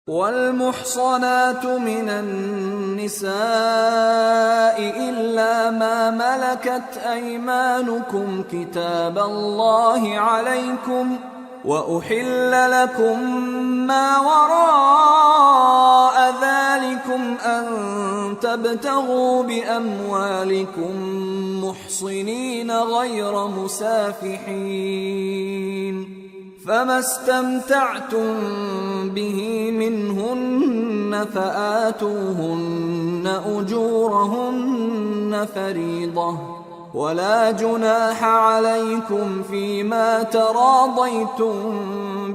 والمحصنات من النساء إلا ما ملكت أيمانكم كتاب الله عليكم وأحل لكم ما وراء ذلكم أن تبتغوا بأموالكم محصنين غير مسافحين فما استمتعتم به منهن فآتوهن أجورهن فريضة ولا جناح عليكم فيما تراضيتم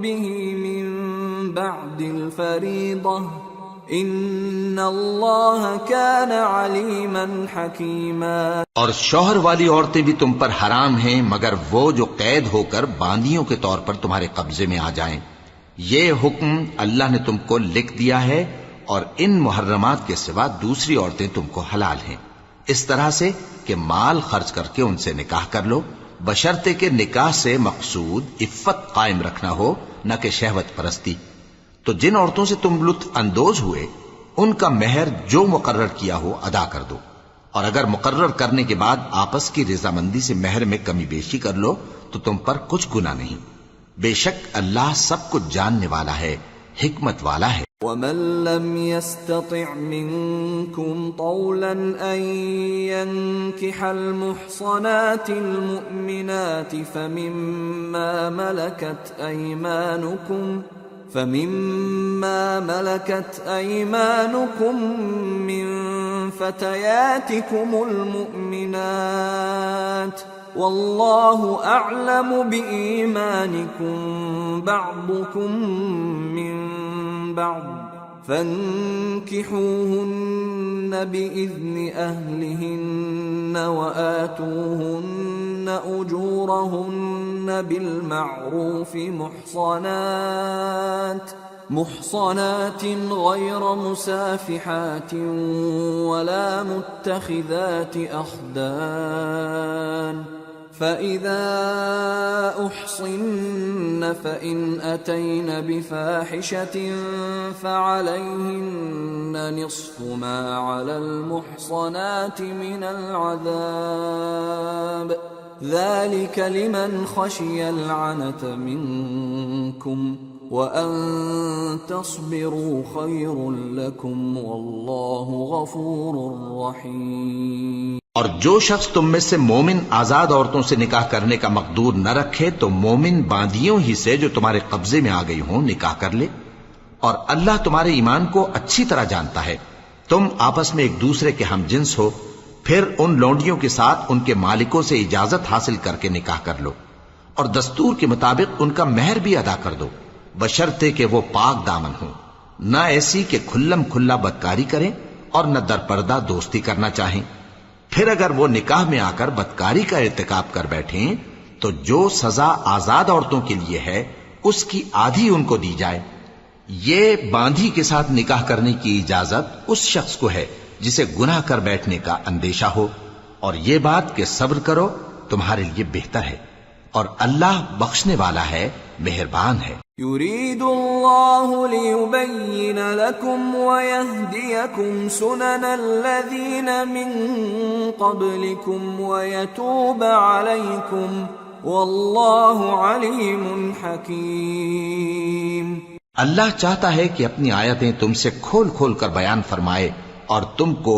به من بعد الفريضة ان اللہ کان علیما حکیما۔ اور شوہر والی عورتیں بھی تم پر حرام ہیں مگر وہ جو قید ہو کر باندیوں کے طور پر تمہارے قبضے میں آ جائیں۔ یہ حکم اللہ نے تم کو لکھ دیا ہے اور ان محرمات کے سوا دوسری عورتیں تم کو حلال ہیں، اس طرح سے کہ مال خرچ کر کے ان سے نکاح کر لو، بشرطے کہ نکاح سے مقصود عفت قائم رکھنا ہو نہ کہ شہوت پرستی۔ تو جن عورتوں سے تم لطف اندوز ہوئے ان کا مہر جو مقرر کیا ہو ادا کر دو، اور اگر مقرر کرنے کے بعد آپس کی رضامندی سے مہر میں کمی بیشی کر لو تو تم پر کچھ گناہ نہیں، بے شک اللہ سب کچھ جاننے والا ہے، حکمت والا ہے۔ وَمَن لَّمْ يَسْتَطِعْ مِنكُمْ طَوْلًا أَن يَنكِحَ الْمُحْصَنَاتِ الْمُؤْمِنَاتِ فَمِمَّا مَلَكَتْ أَيْمَانُكُمْ مِنْ فَتَيَاتِكُمُ الْمُؤْمِنَاتِ وَاللَّهُ أَعْلَمُ بِإِيمَانِكُمْ بَعْضُكُمْ مِنْ بَعْضٍ فَانكِحُوهُنَّ بِإِذْنِ أَهْلِهِنَّ وَآتُوهُنَّ أُجُورَهُنَّ بِالْمَعْرُوفِ محصنات غير مسافحات ولا متخذات أخدان فإذا أحصن فإن أتين بفاحشة فعليهن نصف ما على المحصنات من العذاب ذلك لمن خشي العنة منكم وَأَن تَصْبِرُوا خَيْرٌ لَكُمْ وَاللَّهُ غَفُورٌ رَحِيمٌ۔ اور جو شخص تم میں سے مومن آزاد عورتوں سے نکاح کرنے کا مقدور نہ رکھے تو مومن باندیوں ہی سے جو تمہارے قبضے میں آ گئی ہوں نکاح کر لے، اور اللہ تمہارے ایمان کو اچھی طرح جانتا ہے۔ تم آپس میں ایک دوسرے کے ہم جنس ہو، پھر ان لونڈیوں کے ساتھ ان کے مالکوں سے اجازت حاصل کر کے نکاح کر لو، اور دستور کے مطابق ان کا مہر بھی ادا کر دو، بشرطے کہ وہ پاک دامن ہوں، نہ ایسی کہ کھلم کھلا بدکاری کریں اور نہ در پردہ دوستی کرنا چاہیں۔ پھر اگر وہ نکاح میں آ کر بدکاری کا ارتکاب کر بیٹھیں تو جو سزا آزاد عورتوں کے لیے ہے اس کی آدھی ان کو دی جائے۔ یہ باندھی کے ساتھ نکاح کرنے کی اجازت اس شخص کو ہے جسے گناہ کر بیٹھنے کا اندیشہ ہو، اور یہ بات کہ صبر کرو تمہارے لیے بہتر ہے، اور اللہ بخشنے والا ہے، مہربان ہے۔ يريد الله ليبين لكم ويهديكم سنن الذين من قبلكم ويتوب عليكم والله عليم حكيم۔ اللہ چاہتا ہے کہ اپنی آیتیں تم سے کھول کھول کر بیان فرمائے اور تم کو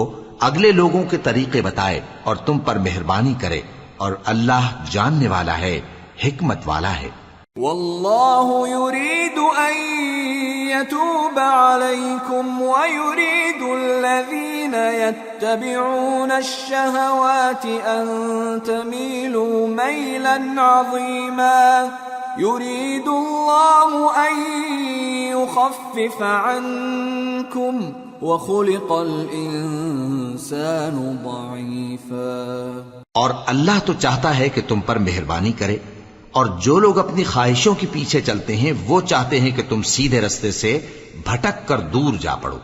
اگلے لوگوں کے طریقے بتائے اور تم پر مہربانی کرے، اور اللہ جاننے والا ہے، حکمت والا ہے۔ واللہ یرید ان یتوب علیکم ویرید الذین یتبعون الشہوات ان تمیلوا میلا عظیما یرید اللہ ان یخفف عنکم وخلق الانسان ضعیفا۔ اور اللہ تو چاہتا ہے کہ تم پر مہربانی کرے، اور جو لوگ اپنی خواہشوں کے پیچھے چلتے ہیں وہ چاہتے ہیں کہ تم سیدھے رستے سے بھٹک کر دور جا پڑو۔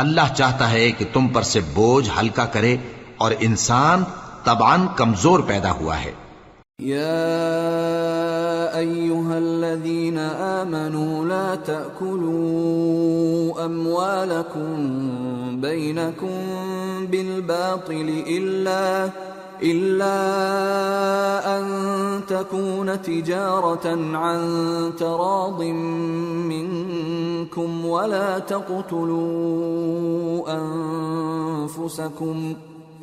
اللہ چاہتا ہے کہ تم پر سے بوجھ ہلکا کرے، اور انسان طبعاً کمزور پیدا ہوا ہے۔ یا ایھا الذین آمنوا لا تأکلوا أموالكم بينكم بالباطل إلا أن تكون تجارة عن تراض منكم ولا تقتلوا أنفسكم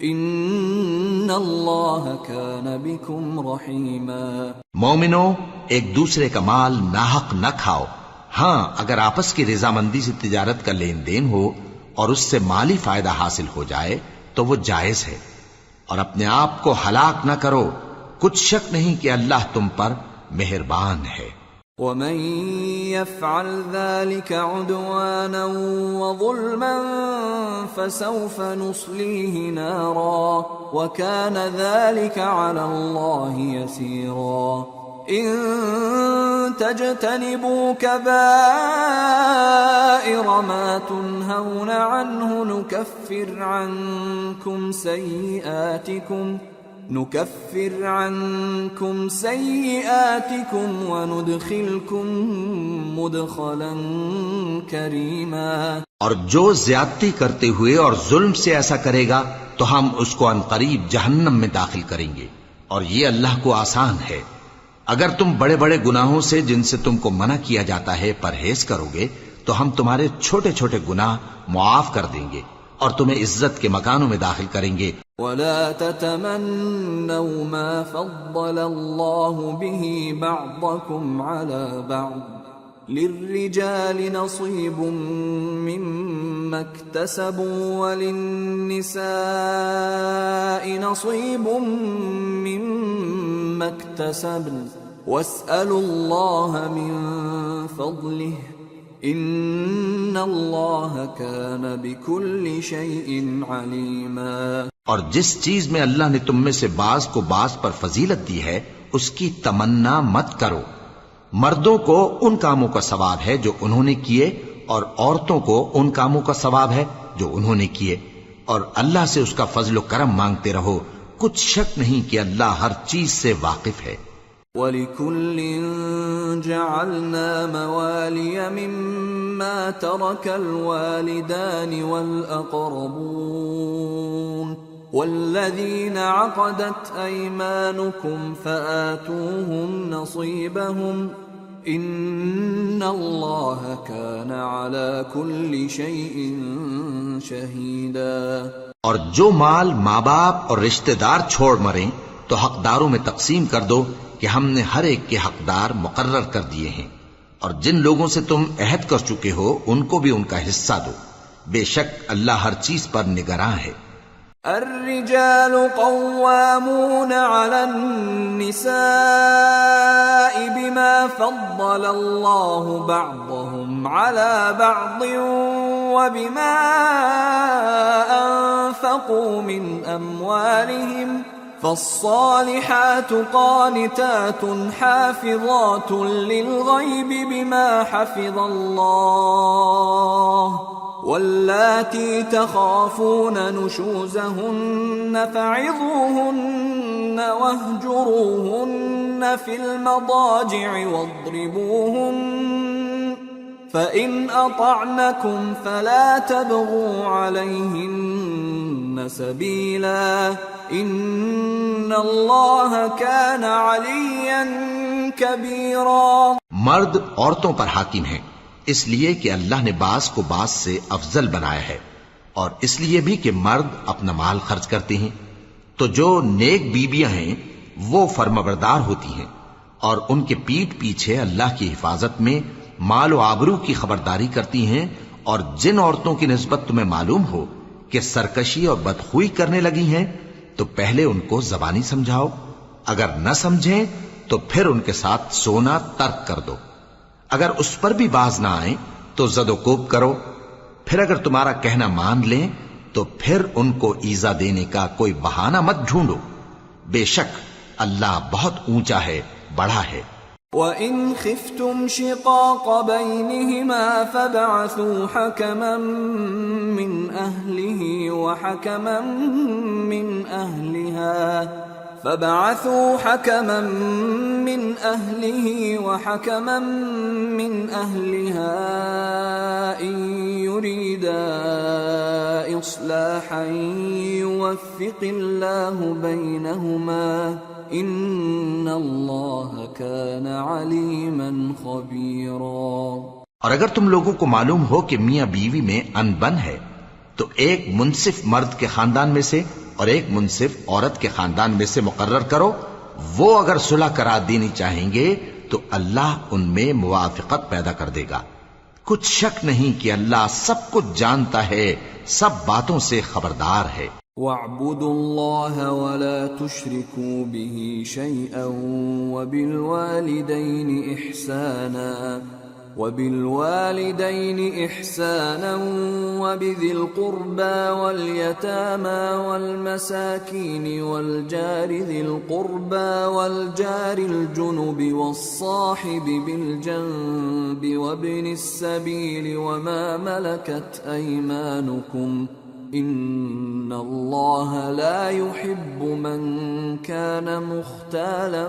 ان اللہ کان بکم رحیما۔ مومنو، ایک دوسرے کا مال ناحق نہ کھاؤ۔ ہاں، اگر آپس کی رضامندی سے تجارت کا لین دین ہو اور اس سے مالی فائدہ حاصل ہو جائے تو وہ جائز ہے، اور اپنے آپ کو ہلاک نہ کرو، کچھ شک نہیں کہ اللہ تم پر مہربان ہے۔ ومن يفعل ذلك عدوانا وظلما فسوف نصليه نارا وكان ذلك على الله يسيرا۔ إن تجتنبوا كبائر ما تنهون عنه نكفر عنكم سيئاتكم وندخلكم مدخلا كريما۔ اور جو زیادتی کرتے ہوئے اور ظلم سے ایسا کرے گا تو ہم اس کو عنقریب جہنم میں داخل کریں گے، اور یہ اللہ کو آسان ہے۔ اگر تم بڑے بڑے گناہوں سے جن سے تم کو منع کیا جاتا ہے پرہیز کرو گے تو ہم تمہارے چھوٹے چھوٹے گناہ معاف کر دیں گے اور تمہیں عزت کے مکانوں میں داخل کریں گے۔ ولا تتمنوا ما فضل الله به بعضكم على بعض للرجال نصيب مما اكتسبوا وللنساء نصيب مما اكتسبن واسألوا الله من فضله ان اللہ کان بکل شیء علیما۔ اور جس چیز میں اللہ نے تم میں سے بعض کو بعض پر فضیلت دی ہے اس کی تمنا مت کرو۔ مردوں کو ان کاموں کا ثواب ہے جو انہوں نے کیے، اور عورتوں کو ان کاموں کا ثواب ہے جو انہوں نے کیے، اور اللہ سے اس کا فضل و کرم مانگتے رہو، کچھ شک نہیں کہ اللہ ہر چیز سے واقف ہے۔ وَلِكُلٍّ جَعَلْنَا مَوَالِيَ مِمَّا تَرَكَ الْوَالِدَانِ وَالْأَقْرَبُونَ وَالَّذِينَ عَقَدَتْ أَيْمَانُكُمْ فَآتُوهُمْ نَصِيبَهُمْ إِنَّ اللَّهَ كَانَ عَلَى كُلِّ شَيْءٍ شَهِيدًا۔ اور جو مال ماں باپ اور رشتہ دار چھوڑ مریں تو حقداروں میں تقسیم کر دو کہ ہم نے ہر ایک کے حقدار مقرر کر دیے ہیں، اور جن لوگوں سے تم عہد کر چکے ہو ان کو بھی ان کا حصہ دو، بے شک اللہ ہر چیز پر نگراں ہے۔ الرجال قوامون على النساء بما فضل الله بعضهم على بعض وبما أنفقوا من أموالهم فالصالحات قانتات حافظات للغيب بما حفظ الله واللاتي تخافون نشوزهن فعظوهن واهجروهن في المضاجع واضربوهن فإن أطعنكم فلا تبغوا عليهن سبيلا ان اللہ کان علیا کبیرا۔ مرد عورتوں پر حاکم ہیں اس لیے کہ اللہ نے بعض کو بعض سے افضل بنایا ہے، اور اس لیے بھی کہ مرد اپنا مال خرچ کرتے ہیں، تو جو نیک بیویاں ہیں وہ فرمانبردار ہوتی ہیں، اور ان کے پیٹھ پیچھے اللہ کی حفاظت میں مال و آبرو کی خبرداری کرتی ہیں، اور جن عورتوں کی نسبت تمہیں معلوم ہو کہ سرکشی اور بدخوئی کرنے لگی ہیں تو پہلے ان کو زبانی سمجھاؤ، اگر نہ سمجھیں تو پھر ان کے ساتھ سونا ترک کر دو، اگر اس پر بھی باز نہ آئیں تو زد و کوب کرو، پھر اگر تمہارا کہنا مان لیں تو پھر ان کو ایذا دینے کا کوئی بہانہ مت ڈھونڈو، بے شک اللہ بہت اونچا ہے، بڑا ہے۔ وَإِنْ خِفْتُمْ شِقَاقَ بَيْنِهِمَا فَابْعَثُوا حَكَمًا مِّنْ أَهْلِهِ وَحَكَمًا مِّنْ أَهْلِهَا إِنْ يريدا إصلاحا يوفق الله بينهما إن الله كان عليما خبيرا۔ اور اگر تم لوگوں کو معلوم ہو کہ میاں بیوی میں انبن ہے تو ایک منصف مرد کے خاندان میں سے اور ایک منصف عورت کے خاندان میں سے مقرر کرو، وہ اگر صلح کرا دینی چاہیں گے تو اللہ ان میں موافقت پیدا کر دے گا۔ کچھ شک نہیں کہ اللہ سب کچھ جانتا ہے، سب باتوں سے خبردار ہے۔ وَاعْبُدُوا اللَّهَ وَلَا تُشْرِكُوا بِهِ شَيْئًا وَبِالْوَالِدَيْنِ إِحْسَانًا وَبِذِي الْقُرْبَى وَالْيَتَامَى وَالْمَسَاكِينِ وَالْجَارِ ذِي الْقُرْبَى وَالْجَارِ الْجُنُبِ وَالصَّاحِبِ بِالْجَنبِ وَابْنِ السَّبِيلِ وَمَا مَلَكَتْ أَيْمَانُكُمْ إِنَّ اللَّهَ لَا يُحِبُّ مَنْ كَانَ مُخْتَالًا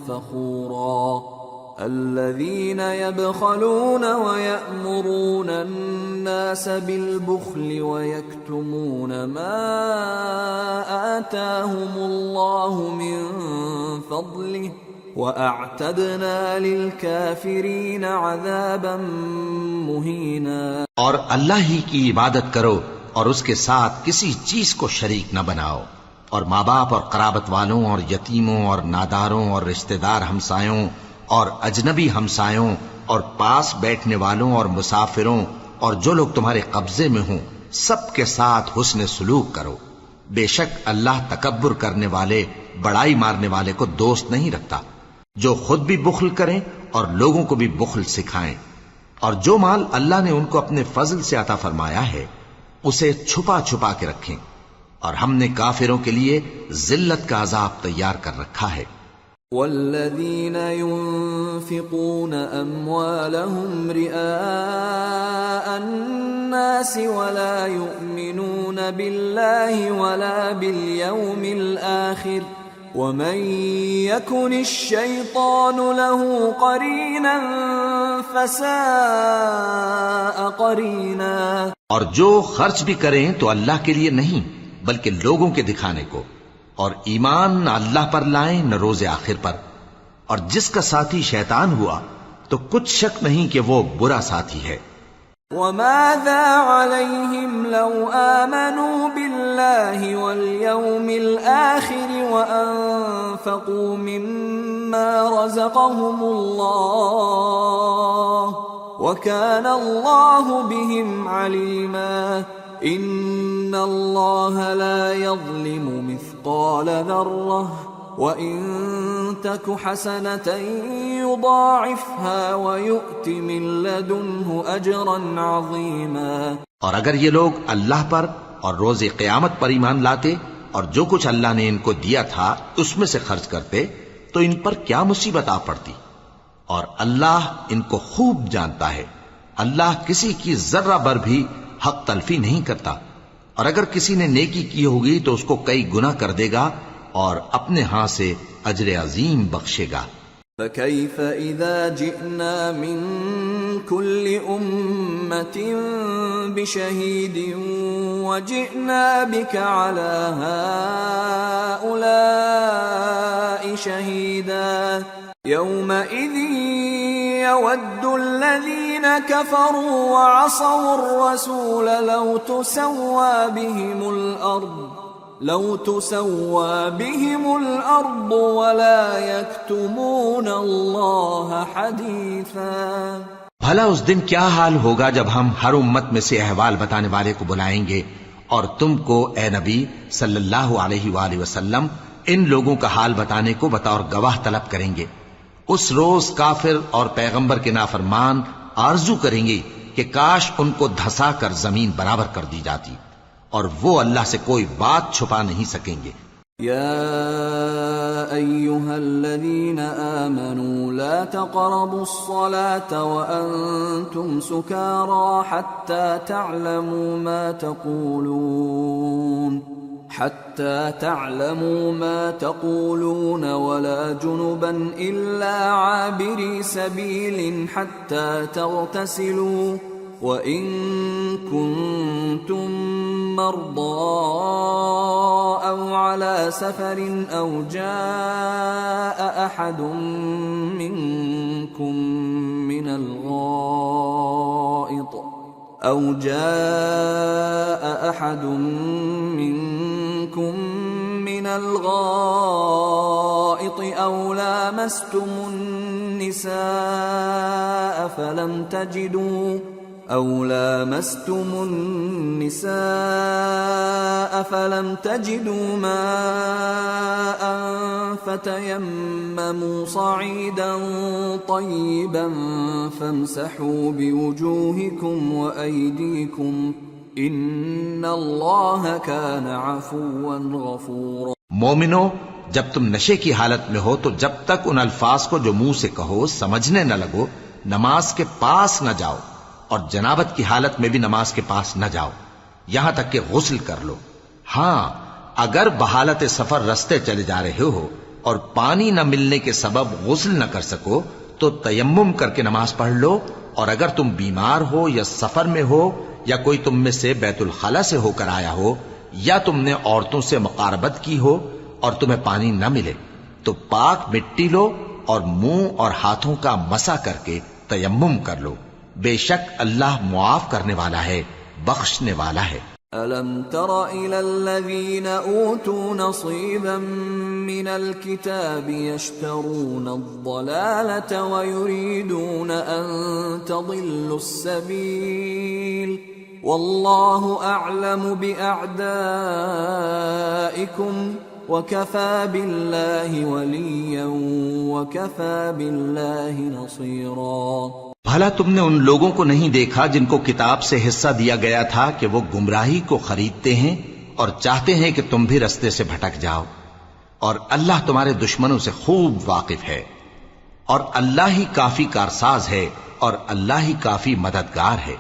فَخُورًا۔ الذين يبخلون ويأمرون الناس بالبخل ويكتمون ما آتاهم الله من فضله وأعتدنا للكافرين عذابا مهينا۔ اور اللہ ہی کی عبادت کرو اور اس کے ساتھ کسی چیز کو شریک نہ بناؤ، اور ماں باپ اور قرابت والوں اور یتیموں اور ناداروں اور رشتہ دار ہمسایوں اور اجنبی ہمسایوں اور پاس بیٹھنے والوں اور مسافروں اور جو لوگ تمہارے قبضے میں ہوں سب کے ساتھ حسن سلوک کرو۔ بے شک اللہ تکبر کرنے والے، بڑائی مارنے والے کو دوست نہیں رکھتا۔ جو خود بھی بخل کریں اور لوگوں کو بھی بخل سکھائیں، اور جو مال اللہ نے ان کو اپنے فضل سے عطا فرمایا ہے اسے چھپا چھپا کے رکھیں، اور ہم نے کافروں کے لیے ذلت کا عذاب تیار کر رکھا ہے۔ والذين ينفقون أموالهم رئاء الناس ولا يؤمنون بالله ولا باليوم الآخر ومن يكن الشيطان له قرينا فساء قرينا۔ اور جو خرچ بھی کریں تو اللہ کے لیے نہیں بلکہ لوگوں کے دکھانے کو، اور ایمان نہ اللہ پر لائیں نہ روز آخر پر، اور جس کا ساتھی شیطان ہوا تو کچھ شک نہیں کہ وہ برا ساتھی ہے۔ وَمَاذَا عَلَيْهِمْ لَوْ آمَنُوا بِاللَّهِ وَالْيَوْمِ الْآخِرِ وَأَنفَقُوا مِمَّا رَزَقَهُمُ اللَّهُ وَكَانَ اللَّهُ بِهِمْ عَلِيمًا۔ إِنَّ اللَّهَ لَا يَظْلِمُ مِثْقَالَ ذَرَّةٍ وَإِن تَكُ حَسَنَةً يُضَاعِفْهَا وَيُؤْتِ مِن لَّدُنْهُ أَجْرًا عَظِيمًا۔ اور اگر یہ لوگ اللہ پر اور روز قیامت پر ایمان لاتے اور جو کچھ اللہ نے ان کو دیا تھا اس میں سے خرچ کرتے تو ان پر کیا مصیبت آ پڑتی، اور اللہ ان کو خوب جانتا ہے۔ اللہ کسی کی ذرہ بر بھی حق تلفی نہیں کرتا، اور اگر کسی نے نیکی کی ہوگی تو اس کو کئی گنا کر دے گا اور اپنے ہاں سے اجر عظیم بخشے گا۔ فَكَيْفَ إِذَا جِئْنَا مِن كُلِّ أُمَّةٍ بِشَهِيدٍ وَجِئْنَا بِكَ عَلَى هَؤُلَاءِ شَهِيدًا يَوْمَئِذٍ يَوَدُّ الَّذِينَ كَفَرُوا وَعَصَوُا الرَّسُولَ لَوْ تُسَوَّى بِهِمُ الْأَرْضُ وَلَا يَكْتُمُونَ اللَّهَ حَدِيثًا۔ بھلا اس دن کیا حال ہوگا جب ہم ہر امت میں سے احوال بتانے والے کو بلائیں گے اور تم کو اے نبی صلی اللہ علیہ وآلہ وسلم ان لوگوں کا حال بتانے کو بطور گواہ طلب کریں گے۔ اس روز کافر اور پیغمبر کے نافرمان آرزو کریں گے کہ کاش ان کو دھسا کر زمین برابر کر دی جاتی، اور وہ اللہ سے کوئی بات چھپا نہیں سکیں گے۔ یا ایھا الذین آمنوا لا تقربوا الصلاة وانتم سکارى حتى تعلموا ما تقولون ولا جنبا إلا عابري سبيل حتى تغتسلوا وَإِن كُنتُم مَّرْضَىٰ أَوْ عَلَىٰ سَفَرٍ أَوْ جَاءَ أَحَدٌ مِّنكُم من الغائط أو لامستم النساء فلم تجدوا ماء فتيمموا صعيدا طيبا فامسحوا بوجوهكم وأيديكم ان اللہ کان عفوا غفورا۔ مومنو، جب تم نشے کی حالت میں ہو تو جب تک ان الفاظ کو جو منہ سے کہو سمجھنے نہ لگو نماز کے پاس نہ جاؤ، اور جنابت کی حالت میں بھی نماز کے پاس نہ جاؤ یہاں تک کہ غسل کر لو۔ ہاں، اگر بحالت سفر رستے چلے جا رہے ہو اور پانی نہ ملنے کے سبب غسل نہ کر سکو تو تیمم کر کے نماز پڑھ لو، اور اگر تم بیمار ہو یا سفر میں ہو یا کوئی تم میں سے بیت الخلا سے ہو کر آیا ہو یا تم نے عورتوں سے مقاربت کی ہو اور تمہیں پانی نہ ملے تو پاک مٹی لو اور منہ اور ہاتھوں کا مسح کر کے تیمم کر لو، بے شک اللہ معاف کرنے والا ہے، بخشنے والا ہے۔ أَلَمْ تَرَ إِلَى الَّذِينَ أُوتُوا نَصِيبًا مِّنَ الْكِتَابِ يَشْتَرُونَ الضَّلَالَةَ وَيُرِيدُونَ أَن تَضِلُّوا السَّبِيلَ وَاللَّهُ أَعْلَمُ بِأَعْدَائِكُمْ وَكَفَى بِاللَّهِ وَلِيًّا وَكَفَى بِاللَّهِ نَصِيرًا۔ بھلا تم نے ان لوگوں کو نہیں دیکھا جن کو کتاب سے حصہ دیا گیا تھا کہ وہ گمراہی کو خریدتے ہیں اور چاہتے ہیں کہ تم بھی رستے سے بھٹک جاؤ، اور اللہ تمہارے دشمنوں سے خوب واقف ہے، اور اللہ ہی کافی کارساز ہے اور اللہ ہی کافی مددگار ہے۔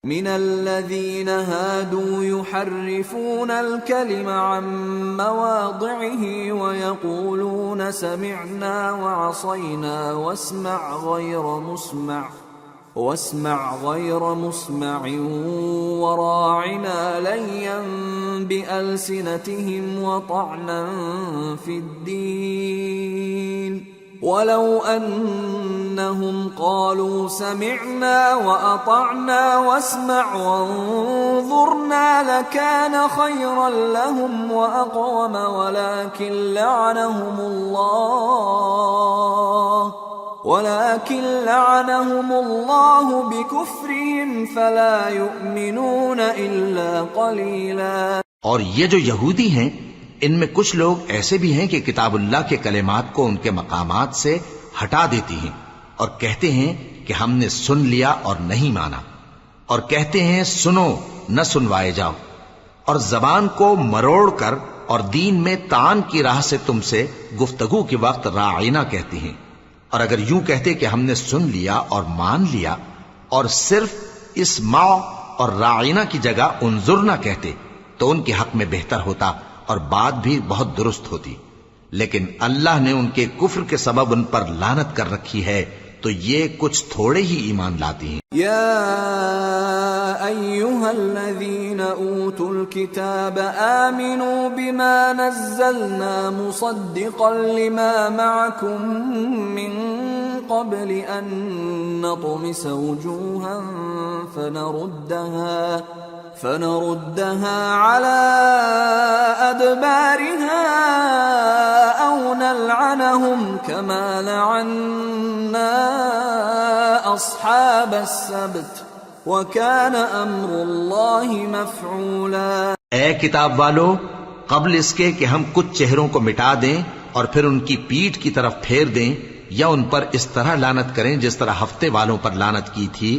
من الذين هادوا يحرفون الكلم عن مواضعه ويقولون سمعنا وعصينا واسمع غير مسمع وراعنا ليا بألسنتهم وطعنا في الدين ولو أنهم قالوا سمعنا وأطعنا واسمع وانظرنا لكان خيرا لهم وأقوم ولكن لعنهم الله بكفرهم فلا يؤمنون إلا قليلا۔ اور یہ جو یہودی ہیں ان میں کچھ لوگ ایسے بھی ہیں کہ کتاب اللہ کے کلمات کو ان کے مقامات سے ہٹا دیتی ہیں اور کہتے ہیں کہ ہم نے سن لیا اور نہیں مانا، اور کہتے ہیں سنو نہ سنوائے جاؤ، اور زبان کو مروڑ کر اور دین میں تان کی راہ سے تم سے گفتگو کے وقت راعینا کہتی ہیں، اور اگر یوں کہتے کہ ہم نے سن لیا اور مان لیا اور صرف اسمع اور راعینا کی جگہ انظر نہ کہتے تو ان کے حق میں بہتر ہوتا اور بات بھی بہت درست ہوتی، لیکن اللہ نے ان کے کفر کے سبب ان پر لعنت کر رکھی ہے تو یہ کچھ تھوڑے ہی ایمان لاتی ہیں۔ یا ایھا الذین اوتوا الکتاب آمنوا بما نزلنا مصدقا لما معکم من قبل ان نطمس وجوها فنردها على أدبارها أو نلعنهم كما لعنا أصحاب السبت وكان أمر الله مفعولا۔ اے کتاب والو، قبل اس کے کہ ہم کچھ چہروں کو مٹا دیں اور پھر ان کی پیٹھ کی طرف پھیر دیں یا ان پر اس طرح لعنت کریں جس طرح ہفتے والوں پر لعنت کی تھی،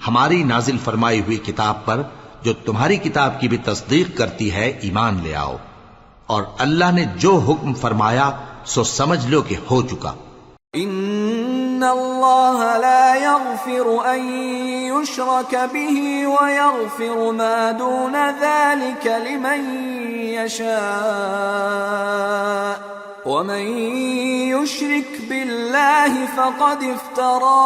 ہماری نازل فرمائی ہوئی کتاب پر جو تمہاری کتاب کی بھی تصدیق کرتی ہے ایمان لے آؤ، اور اللہ نے جو حکم فرمایا سو سمجھ لو کہ ہو چکا۔ ان اللہ لا يغفر ان يشرك به ويغفر ما دون ذلك لمن يشاء ومن يشرك بالله فقد افترى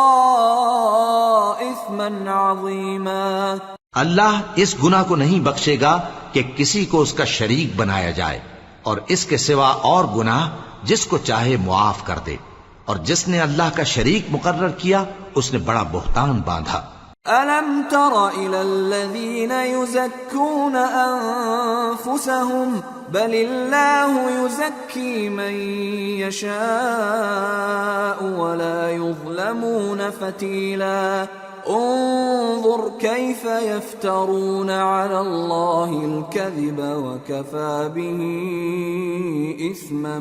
اثما عظيما. اللہ اس گناہ کو نہیں بخشے گا کہ کسی کو اس کا شریک بنایا جائے، اور اس کے سوا اور گناہ جس کو چاہے معاف کر دے، اور جس نے اللہ کا شریک مقرر کیا اس نے بڑا بہتان باندھا. أَلَمْ تَرَ إِلَى الَّذِينَ يُزَكُّونَ أَنفُسَهُمْ بَلِ اللَّهُ يُزَكِّي مَن يَشَاءُ وَلَا يُظْلَمُونَ فَتِيلًا. انظر كيف يفترون على الله الكذب وكفى به إثما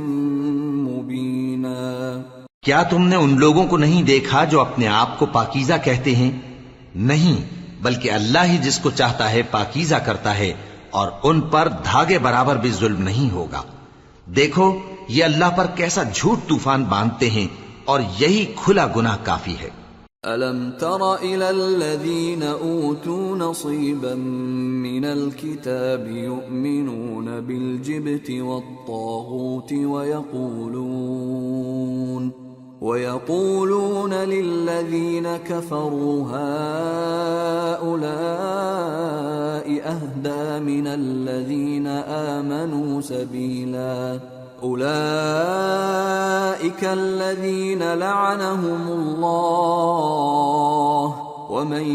مبينا. کیا تم نے ان لوگوں کو نہیں دیکھا جو اپنے آپ کو پاکیزہ کہتے ہیں؟ نہیں، بلکہ اللہ ہی جس کو چاہتا ہے پاکیزہ کرتا ہے، اور ان پر دھاگے برابر بھی ظلم نہیں ہوگا. دیکھو یہ اللہ پر کیسا جھوٹ طوفان باندھتے ہیں، اور یہی کھلا گناہ کافی ہے. أَلَمْ تَرَ إِلَى الَّذِينَ أُوتُوا نَصِيبًا مِّنَ الْكِتَابِ يُؤْمِنُونَ بِالْجِبْتِ وَالطَّاغُوتِ وَيَقُولُونَ لِلَّذِينَ كَفَرُوا هَؤُلَاءِ أَهْدَىٰ مِنَ الَّذِينَ آمَنُوا سَبِيلًا. أولئك الذين لعنهم الله ومن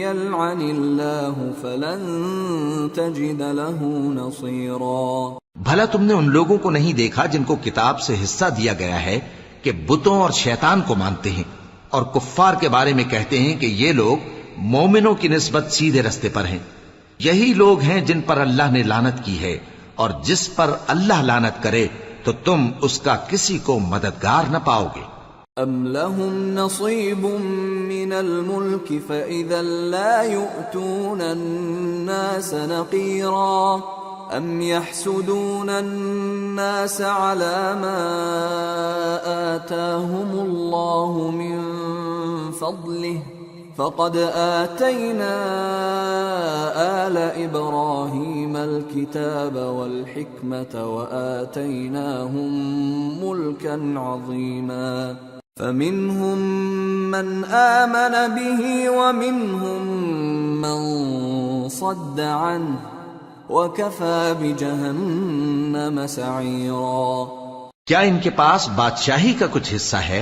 يلعن الله فلن تجد له نصيرا. بھلا تم نے ان لوگوں کو نہیں دیکھا جن کو کتاب سے حصہ دیا گیا ہے کہ بتوں اور شیطان کو مانتے ہیں، اور کفار کے بارے میں کہتے ہیں کہ یہ لوگ مومنوں کی نسبت سیدھے رستے پر ہیں. یہی لوگ ہیں جن پر اللہ نے لعنت کی ہے، اور جس پر اللہ لعنت کرے تو تم اس کا کسی کو مددگار نہ پاؤ گے. ام لهم نصیب من الملک فاذا لا يؤتون الناس نقیرا ام يحسدون الناس على ما آتاهم الله من فضله فقد آتينا آل إبراهيم الكتاب والحكمة وآتيناهم ملكا عظيما. فمنهم من آمن به ومنهم من صد عنه وكفى بجهنم سعيرا. کیا ان کے پاس بادشاہی کا کچھ حصہ ہے؟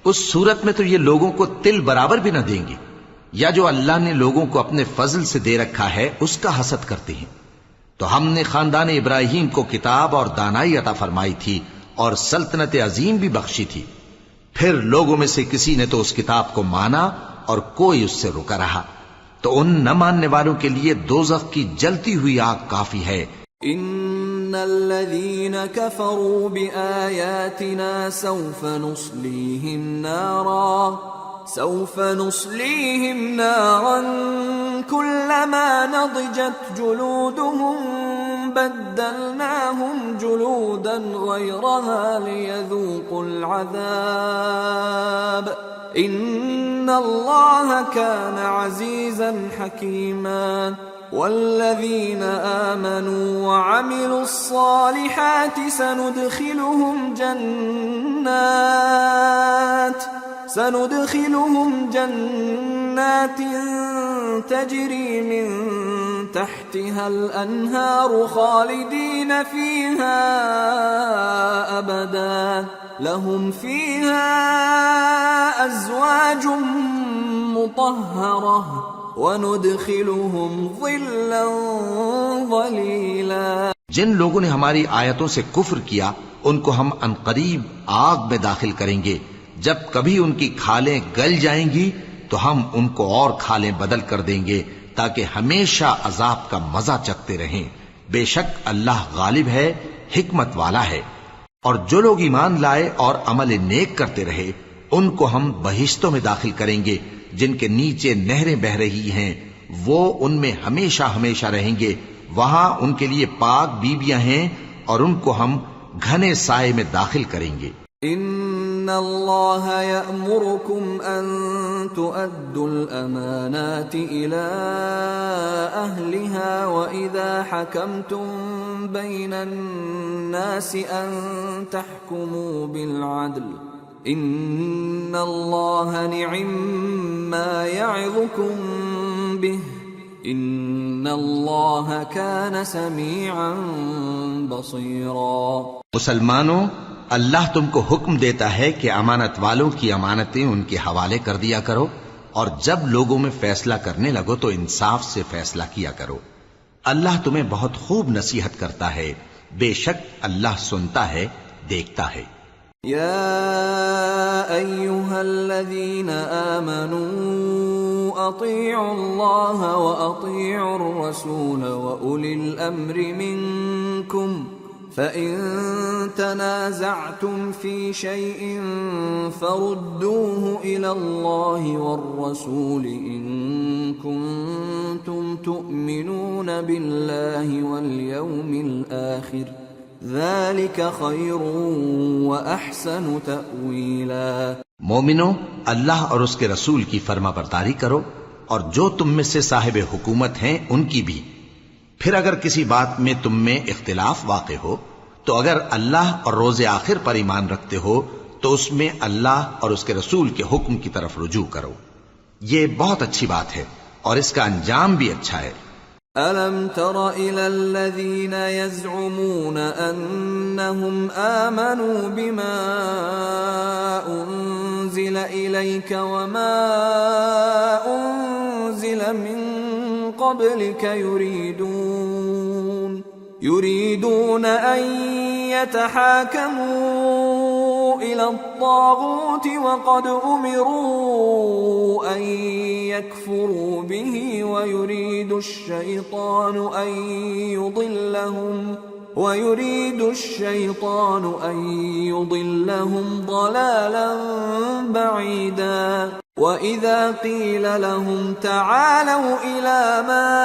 اس صورت میں تو یہ لوگوں کو تل برابر بھی نہ دیں گے. یا جو اللہ نے لوگوں کو اپنے فضل سے دے رکھا ہے اس کا حسد کرتے ہیں. تو ہم نے خاندان ابراہیم کو کتاب اور دانائی عطا فرمائی تھی اور سلطنت عظیم بھی بخشی تھی. پھر لوگوں میں سے کسی نے تو اس کتاب کو مانا اور کوئی اس سے رکا رہا. تو ان نہ ماننے والوں کے لیے دوزخ کی جلتی ہوئی آگ کافی ہے. ان الذين كفروا بآياتنا سوف نصليهم نارا كلما نضجت جلودهم بدلناهم جلودا غيرها ليذوقوا العذاب ان الله كان عزيزا حكيما. والذين آمنوا وعملوا الصالحات سندخلهم جنات تجري من تحتها الأنهار خالدين فيها أبدا لهم فيها أزواج مطهرة وَنُدْخِلُهُمْ ظِلًّا ظَلِيلًا. جن لوگوں نے ہماری آیتوں سے کفر کیا ان کو ہم عنقریب آگ میں داخل کریں گے. جب کبھی ان کی کھالیں گل جائیں گی تو ہم ان کو اور کھالیں بدل کر دیں گے تاکہ ہمیشہ عذاب کا مزہ چکھتے رہیں. بے شک اللہ غالب ہے، حکمت والا ہے. اور جو لوگ ایمان لائے اور عمل نیک کرتے رہے ان کو ہم بہشتوں میں داخل کریں گے جن کے نیچے نہریں بہ رہی ہیں. وہ ان میں ہمیشہ ہمیشہ رہیں گے. وہاں ان کے لیے پاک بیویاں ہیں اور ان کو ہم گھنے سائے میں داخل کریں گے. ان اللہ یأمرکم ان تؤدوا الامانات الى أهلها وإذا حكمتم بين الناس أن تحكموا بالعدل إن الله نعم ما يعظكم به إن الله كان سميعا بصيرا۔ مسلمانوں، اللہ تم کو حکم دیتا ہے کہ امانت والوں کی امانتیں ان کے حوالے کر دیا کرو، اور جب لوگوں میں فیصلہ کرنے لگو تو انصاف سے فیصلہ کیا کرو۔ اللہ تمہیں بہت خوب نصیحت کرتا ہے، بے شک اللہ سنتا ہے، دیکھتا ہے۔ یا ایھا الذین آمنوا اطیعوا اللہ واطیعوا الرسول واولی الامر منکم فَإِن تَنَازَعْتُمْ فِي شَيْءٍ فَرُدُّوهُ إِلَى اللَّهِ وَالرَّسُولِ إِن كُنتُمْ تُؤْمِنُونَ بِاللَّهِ وَالْيَوْمِ الْآخِرِ ذَلِكَ خَيْرٌ وَأَحْسَنُ تَأْوِيلًا۔ مومنو، اللہ اور اس کے رسول کی فرما برداری کرو، اور جو تم میں سے صاحب حکومت ہیں ان کی بھی۔ پھر اگر کسی بات میں تم میں اختلاف واقع ہو تو اگر اللہ اور روز آخر پر ایمان رکھتے ہو تو اس میں اللہ اور اس کے رسول کے حکم کی طرف رجوع کرو، یہ بہت اچھی بات ہے اور اس کا انجام بھی اچھا ہے۔ أَلَمْ تَرَ إِلَى الَّذِينَ يَزْعُمُونَ أَنَّهُمْ آمَنُوا بِمَا أُنزِلَ إِلَيْكَ وَمَا أُنزِلَ مِن قبلك يريدون أن يتحاكموا إلى الطاغوت وقد أمروا أن يكفروا به ويريد الشيطان أن يضلهم ضلالا بعيدا۔ وَإِذَا قِيلَ لَهُمْ تَعَالَوْا إِلَى مَا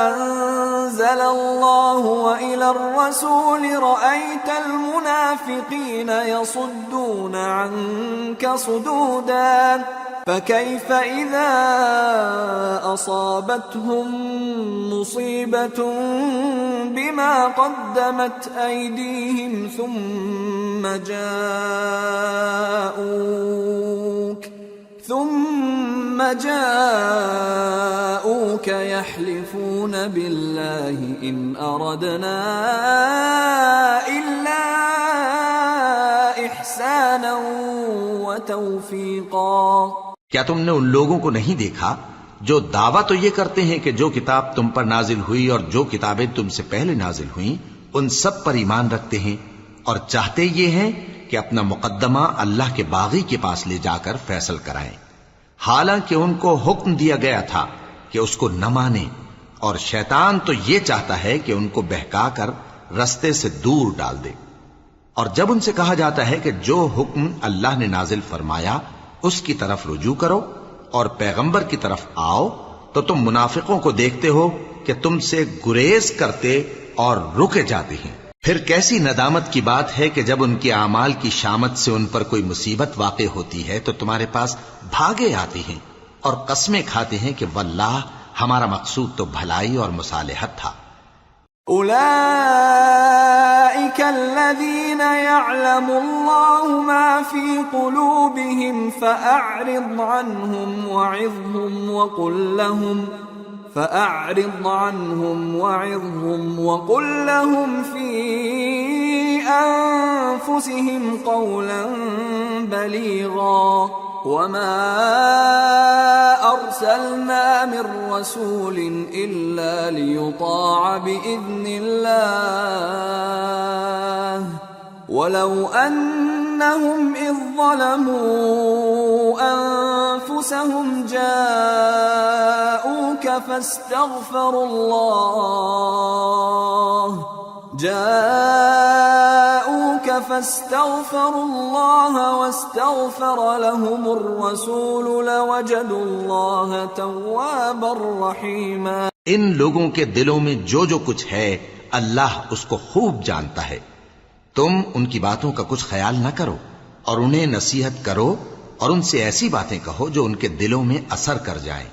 أَنزَلَ اللَّهُ وَإِلَى الرَّسُولِ رَأَيْتَ الْمُنَافِقِينَ يَصُدُّونَ عَنكَ صُدُودًا فَكَيْفَ إِذَا أَصَابَتْهُم مُّصِيبَةٌ بِمَا قَدَّمَتْ أَيْدِيهِمْ ثم جاءوك يحلفون بالله إن أردنا إلا إحسانا وتوفيقا۔ کیا تم نے ان لوگوں کو نہیں دیکھا جو دعویٰ تو یہ کرتے ہیں کہ جو کتاب تم پر نازل ہوئی اور جو کتابیں تم سے پہلے نازل ہوئیں ان سب پر ایمان رکھتے ہیں، اور چاہتے یہ ہیں کہ اپنا مقدمہ اللہ کے باغی کے پاس لے جا کر فیصل کرائیں، حالانکہ ان کو حکم دیا گیا تھا کہ اس کو نہ مانیں، اور شیطان تو یہ چاہتا ہے کہ ان کو بہکا کر رستے سے دور ڈال دے۔ اور جب ان سے کہا جاتا ہے کہ جو حکم اللہ نے نازل فرمایا اس کی طرف رجوع کرو اور پیغمبر کی طرف آؤ، تو تم منافقوں کو دیکھتے ہو کہ تم سے گریز کرتے اور رکے جاتے ہیں۔ پھر کیسی ندامت کی بات ہے کہ جب ان کے اعمال کی شامت سے ان پر کوئی مصیبت واقع ہوتی ہے تو تمہارے پاس بھاگے آتے ہیں اور قسمیں کھاتے ہیں کہ واللہ ہمارا مقصود تو بھلائی اور مصالحت تھا۔ أولئك الذين يعلم الله ما في قلوبهم فأعرض عنهم وقل لهم في أنفسهم قولا بليغا وما أرسلنا من رسول إلا ليطاع بإذن الله ولو أنهم إذ ظلموا أنفسهم جاءوك فاستغفروا الله واستغفر لهم الرسول لوجدوا الله توابا رحيما۔ ان لوگوں کے دلوں میں جو جو کچھ ہے اللہ اس کو خوب جانتا ہے۔ تم ان کی باتوں کا کچھ خیال نہ کرو اور انہیں نصیحت کرو اور ان سے ایسی باتیں کہو جو ان کے دلوں میں اثر کر جائیں،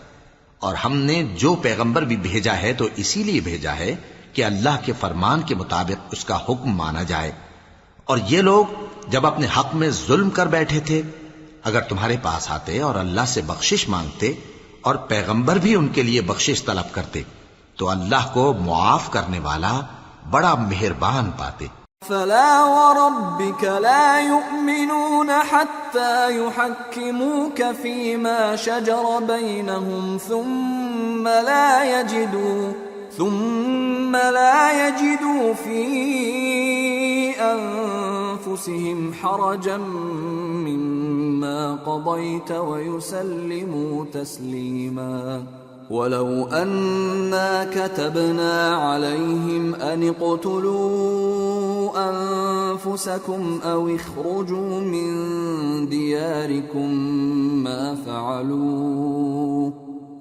اور ہم نے جو پیغمبر بھی بھیجا ہے تو اسی لیے بھیجا ہے کہ اللہ کے فرمان کے مطابق اس کا حکم مانا جائے. اور یہ لوگ جب اپنے حق میں ظلم کر بیٹھے تھے، اگر تمہارے پاس آتے اور اللہ سے بخشش مانگتے اور پیغمبر بھی ان کے لیے بخشش طلب کرتے تو اللہ کو معاف کرنے والا بڑا مہربان پاتے. فلا وربك لا يؤمنون حتى يحكموك فيما شجر بينهم ثم لا يجدوا في أنفسهم حرجا مما قضيت ويسلموا تسليما. ولو أنا كتبنا عليهم أن اقتلوا أنفسكم أو اخرجوا من دياركم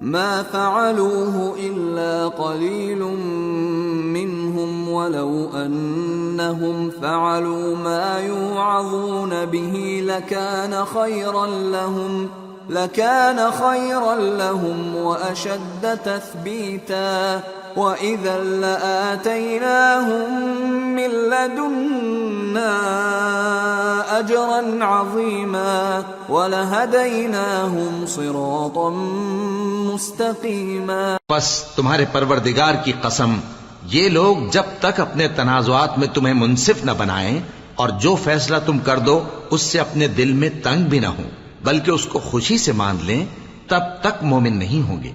ما فعلوه إلا قليل منهم ولو أنهم فعلوا ما يوعظون به لكان خيرا لهم وأشد تثبيتا وإذا لآتيناهم من لدنا أجرا عظيما ولهديناهم صراطا مستقيما. بس تمہارے پروردگار کی قسم، یہ لوگ جب تک اپنے تنازعات میں تمہیں منصف نہ بنائیں اور جو فیصلہ تم کر دو اس سے اپنے دل میں تنگ بھی نہ ہوں بلکہ اس کو خوشی سے مان لیں، تب تک مومن نہیں ہوں گے.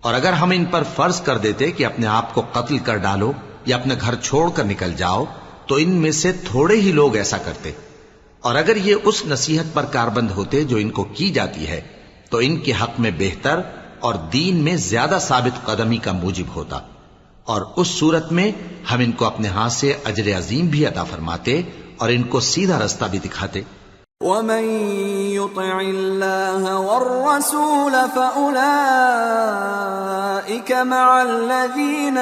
اور اگر ہم ان پر فرض کر دیتے کہ اپنے آپ کو قتل کر ڈالو یا اپنے گھر چھوڑ کر نکل جاؤ تو ان میں سے تھوڑے ہی لوگ ایسا کرتے. اور اگر یہ اس نصیحت پر کاربند ہوتے جو ان کو کی جاتی ہے تو ان کے حق میں بہتر اور دین میں زیادہ ثابت قدمی کا موجب ہوتا. اور اس صورت میں ہم ان کو اپنے ہاتھ سے اجر عظیم بھی عطا فرماتے اور ان کو سیدھا رستہ بھی دکھاتے. ومن يطع الله والرسول فأولئك مع الذين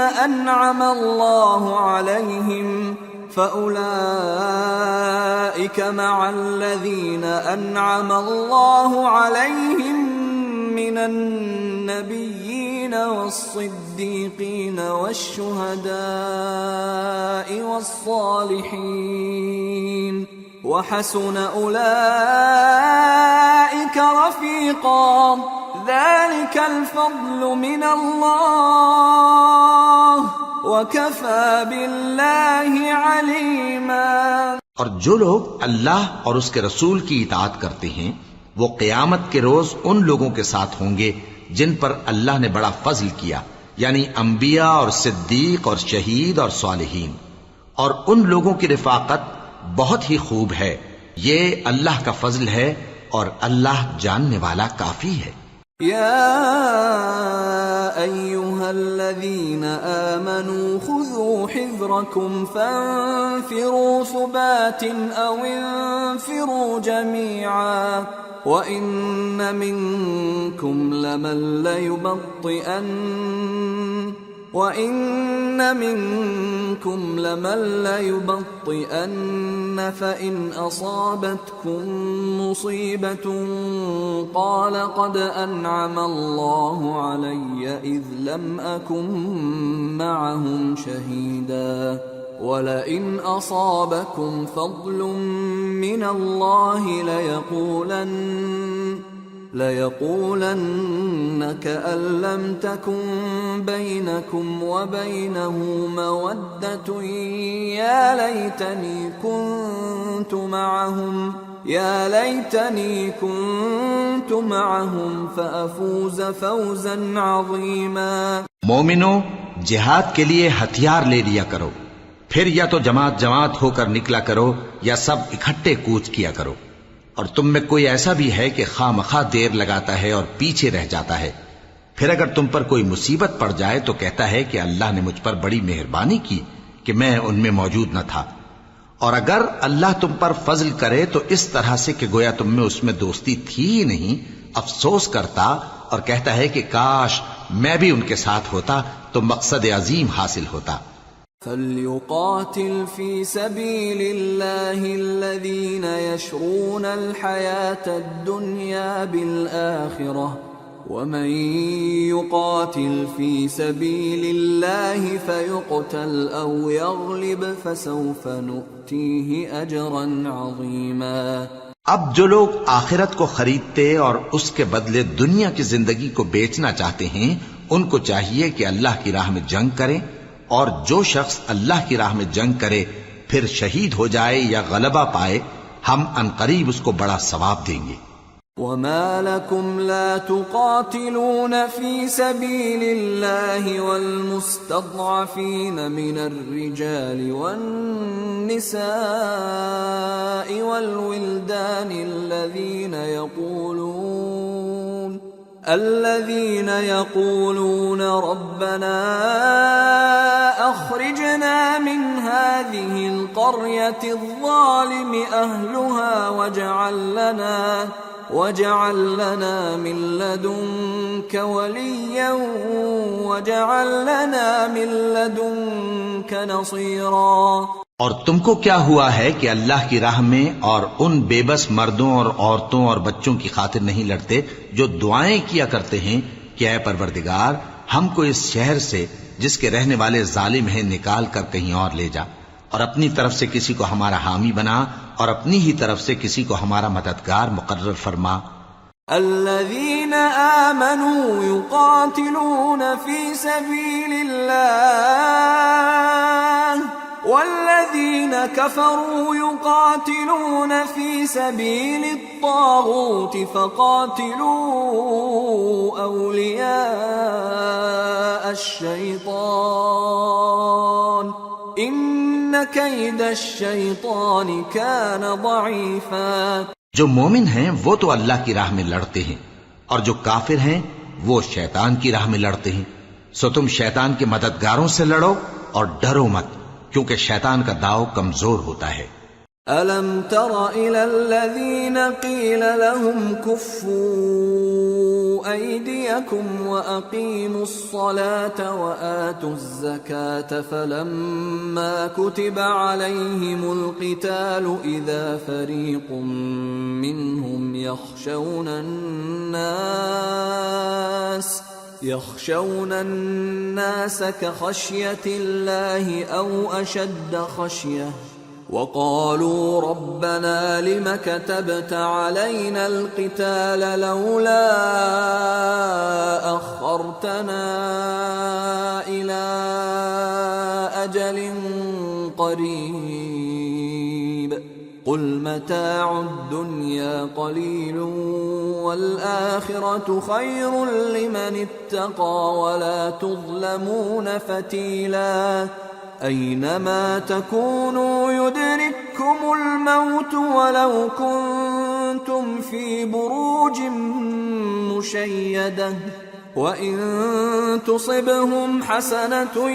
أنعم الله عليهم من النبيين والصديقين والشهداء والصالحين وحسن أولئك رفيقا ذلك الفضل من الله وكفى بالله عليما. اور جو لوگ اللہ اور اس کے رسول کی اطاعت کرتے ہیں وہ قیامت کے روز ان لوگوں کے ساتھ ہوں گے جن پر اللہ نے بڑا فضل کیا، یعنی انبیاء اور صدیق اور شہید اور صالحین. اور ان لوگوں کی رفاقت بہت ہی خوب ہے. یہ اللہ کا فضل ہے اور اللہ جاننے والا کافی ہے. يا أيها الذين آمنوا خذوا حذركم فانفروا ثبات أو انفروا جميعا وإن منكم لمن ليبطئن فإن أصابتكم مصيبة قال قد أنعم الله علي إذ لم أكن معهم شهيدا ولئن أصابكم فضل من الله ليقولن كأن لم تكن بينكم وبينه مودة يا ليتني كنت معهم فأفوز فوزا عظيما. مومنو، جہاد کے لیے ہتھیار لے لیا کرو، پھر یا تو جماعت جماعت ہو کر نکلا کرو یا سب اکٹھے کوچ کیا کرو. اور تم میں کوئی ایسا بھی ہے کہ خواہ مخواہ دیر لگاتا ہے اور پیچھے رہ جاتا ہے، پھر اگر تم پر کوئی مصیبت پڑ جائے تو کہتا ہے کہ اللہ نے مجھ پر بڑی مہربانی کی کہ میں ان میں موجود نہ تھا. اور اگر اللہ تم پر فضل کرے تو اس طرح سے کہ گویا تم میں اس میں دوستی تھی ہی نہیں، افسوس کرتا اور کہتا ہے کہ کاش میں بھی ان کے ساتھ ہوتا تو مقصد عظیم حاصل ہوتا. فَلْيُقَاتِلْ فِي سَبِيلِ اللَّهِ الَّذِينَ يَشْرُونَ الْحَيَاةَ الدُّنْيَا بِالْآخِرَةِ ومن يقاتل في سبيل الله فيقتل أو يغلب فسوف نؤتيه أجرا عظيما. اب جو لوگ آخرت کو خریدتے اور اس کے بدلے دنیا کی زندگی کو بیچنا چاہتے ہیں، ان کو چاہیے کہ اللہ کی راہ میں جنگ کریں، اور جو شخص اللہ کی راہ میں جنگ کرے پھر شہید ہو جائے یا غلبہ پائے، ہم عنقریب اس کو بڑا ثواب دیں گے. وما لكم لا تقاتلون في سبيل الله والمستضعفين من الرجال والنساء والولدان الذين يقولون ربنا أخرجنا من هذه القرية الظالم أهلها واجعل لنا من لدنك وليا واجعل لنا من لدنك نصيرا. اور تم کو کیا ہوا ہے کہ اللہ کی راہ میں اور ان بے بس مردوں اور عورتوں اور بچوں کی خاطر نہیں لڑتے جو دعائیں کیا کرتے ہیں کہ اے پروردگار ہم کو اس شہر سے جس کے رہنے والے ظالم ہیں نکال کر کہیں اور لے جا، اور اپنی طرف سے کسی کو ہمارا حامی بنا اور اپنی ہی طرف سے کسی کو ہمارا مددگار مقرر فرما. الذين آمنوا يقاتلون في سبيل الله والذين كفروا يقاتلون في سبيل الطاغوت فقاتلوا أولياء الشيطان إن كيد الشيطان كان ضعيفا. جو مومن ہیں وہ تو اللہ کی راہ میں لڑتے ہیں، اور جو کافر ہیں وہ شیطان کی راہ میں لڑتے ہیں، سو تم شیطان کے مددگاروں سے لڑو اور ڈرو مت، کیونکہ شیطان کا داؤ کمزور ہوتا ہے. أَلَمْ تَرَ إِلَى الَّذِينَ قِيلَ لَهُمْ كُفُّوا أَيْدِيَكُمْ وَأَقِيمُوا الصَّلَاةَ وَآتُوا الزَّكَاةَ فَلَمَّا كُتِبَ عَلَيْهِمُ الْقِتَالُ إِذَا فَرِيقٌ مِّنْهُمْ يخشون الناس كخشية الله أو أشد خشية وقالوا ربنا لم كتبت علينا القتال لولا أخرتنا إلى أجل قريب قل متاع الدنيا قليل والآخرة خير لمن اتقى ولا تظلمون فتيلا. أينما تكونوا يدرككم الموت ولو كنتم في بروج مشيدة وإن تصبهم حسنة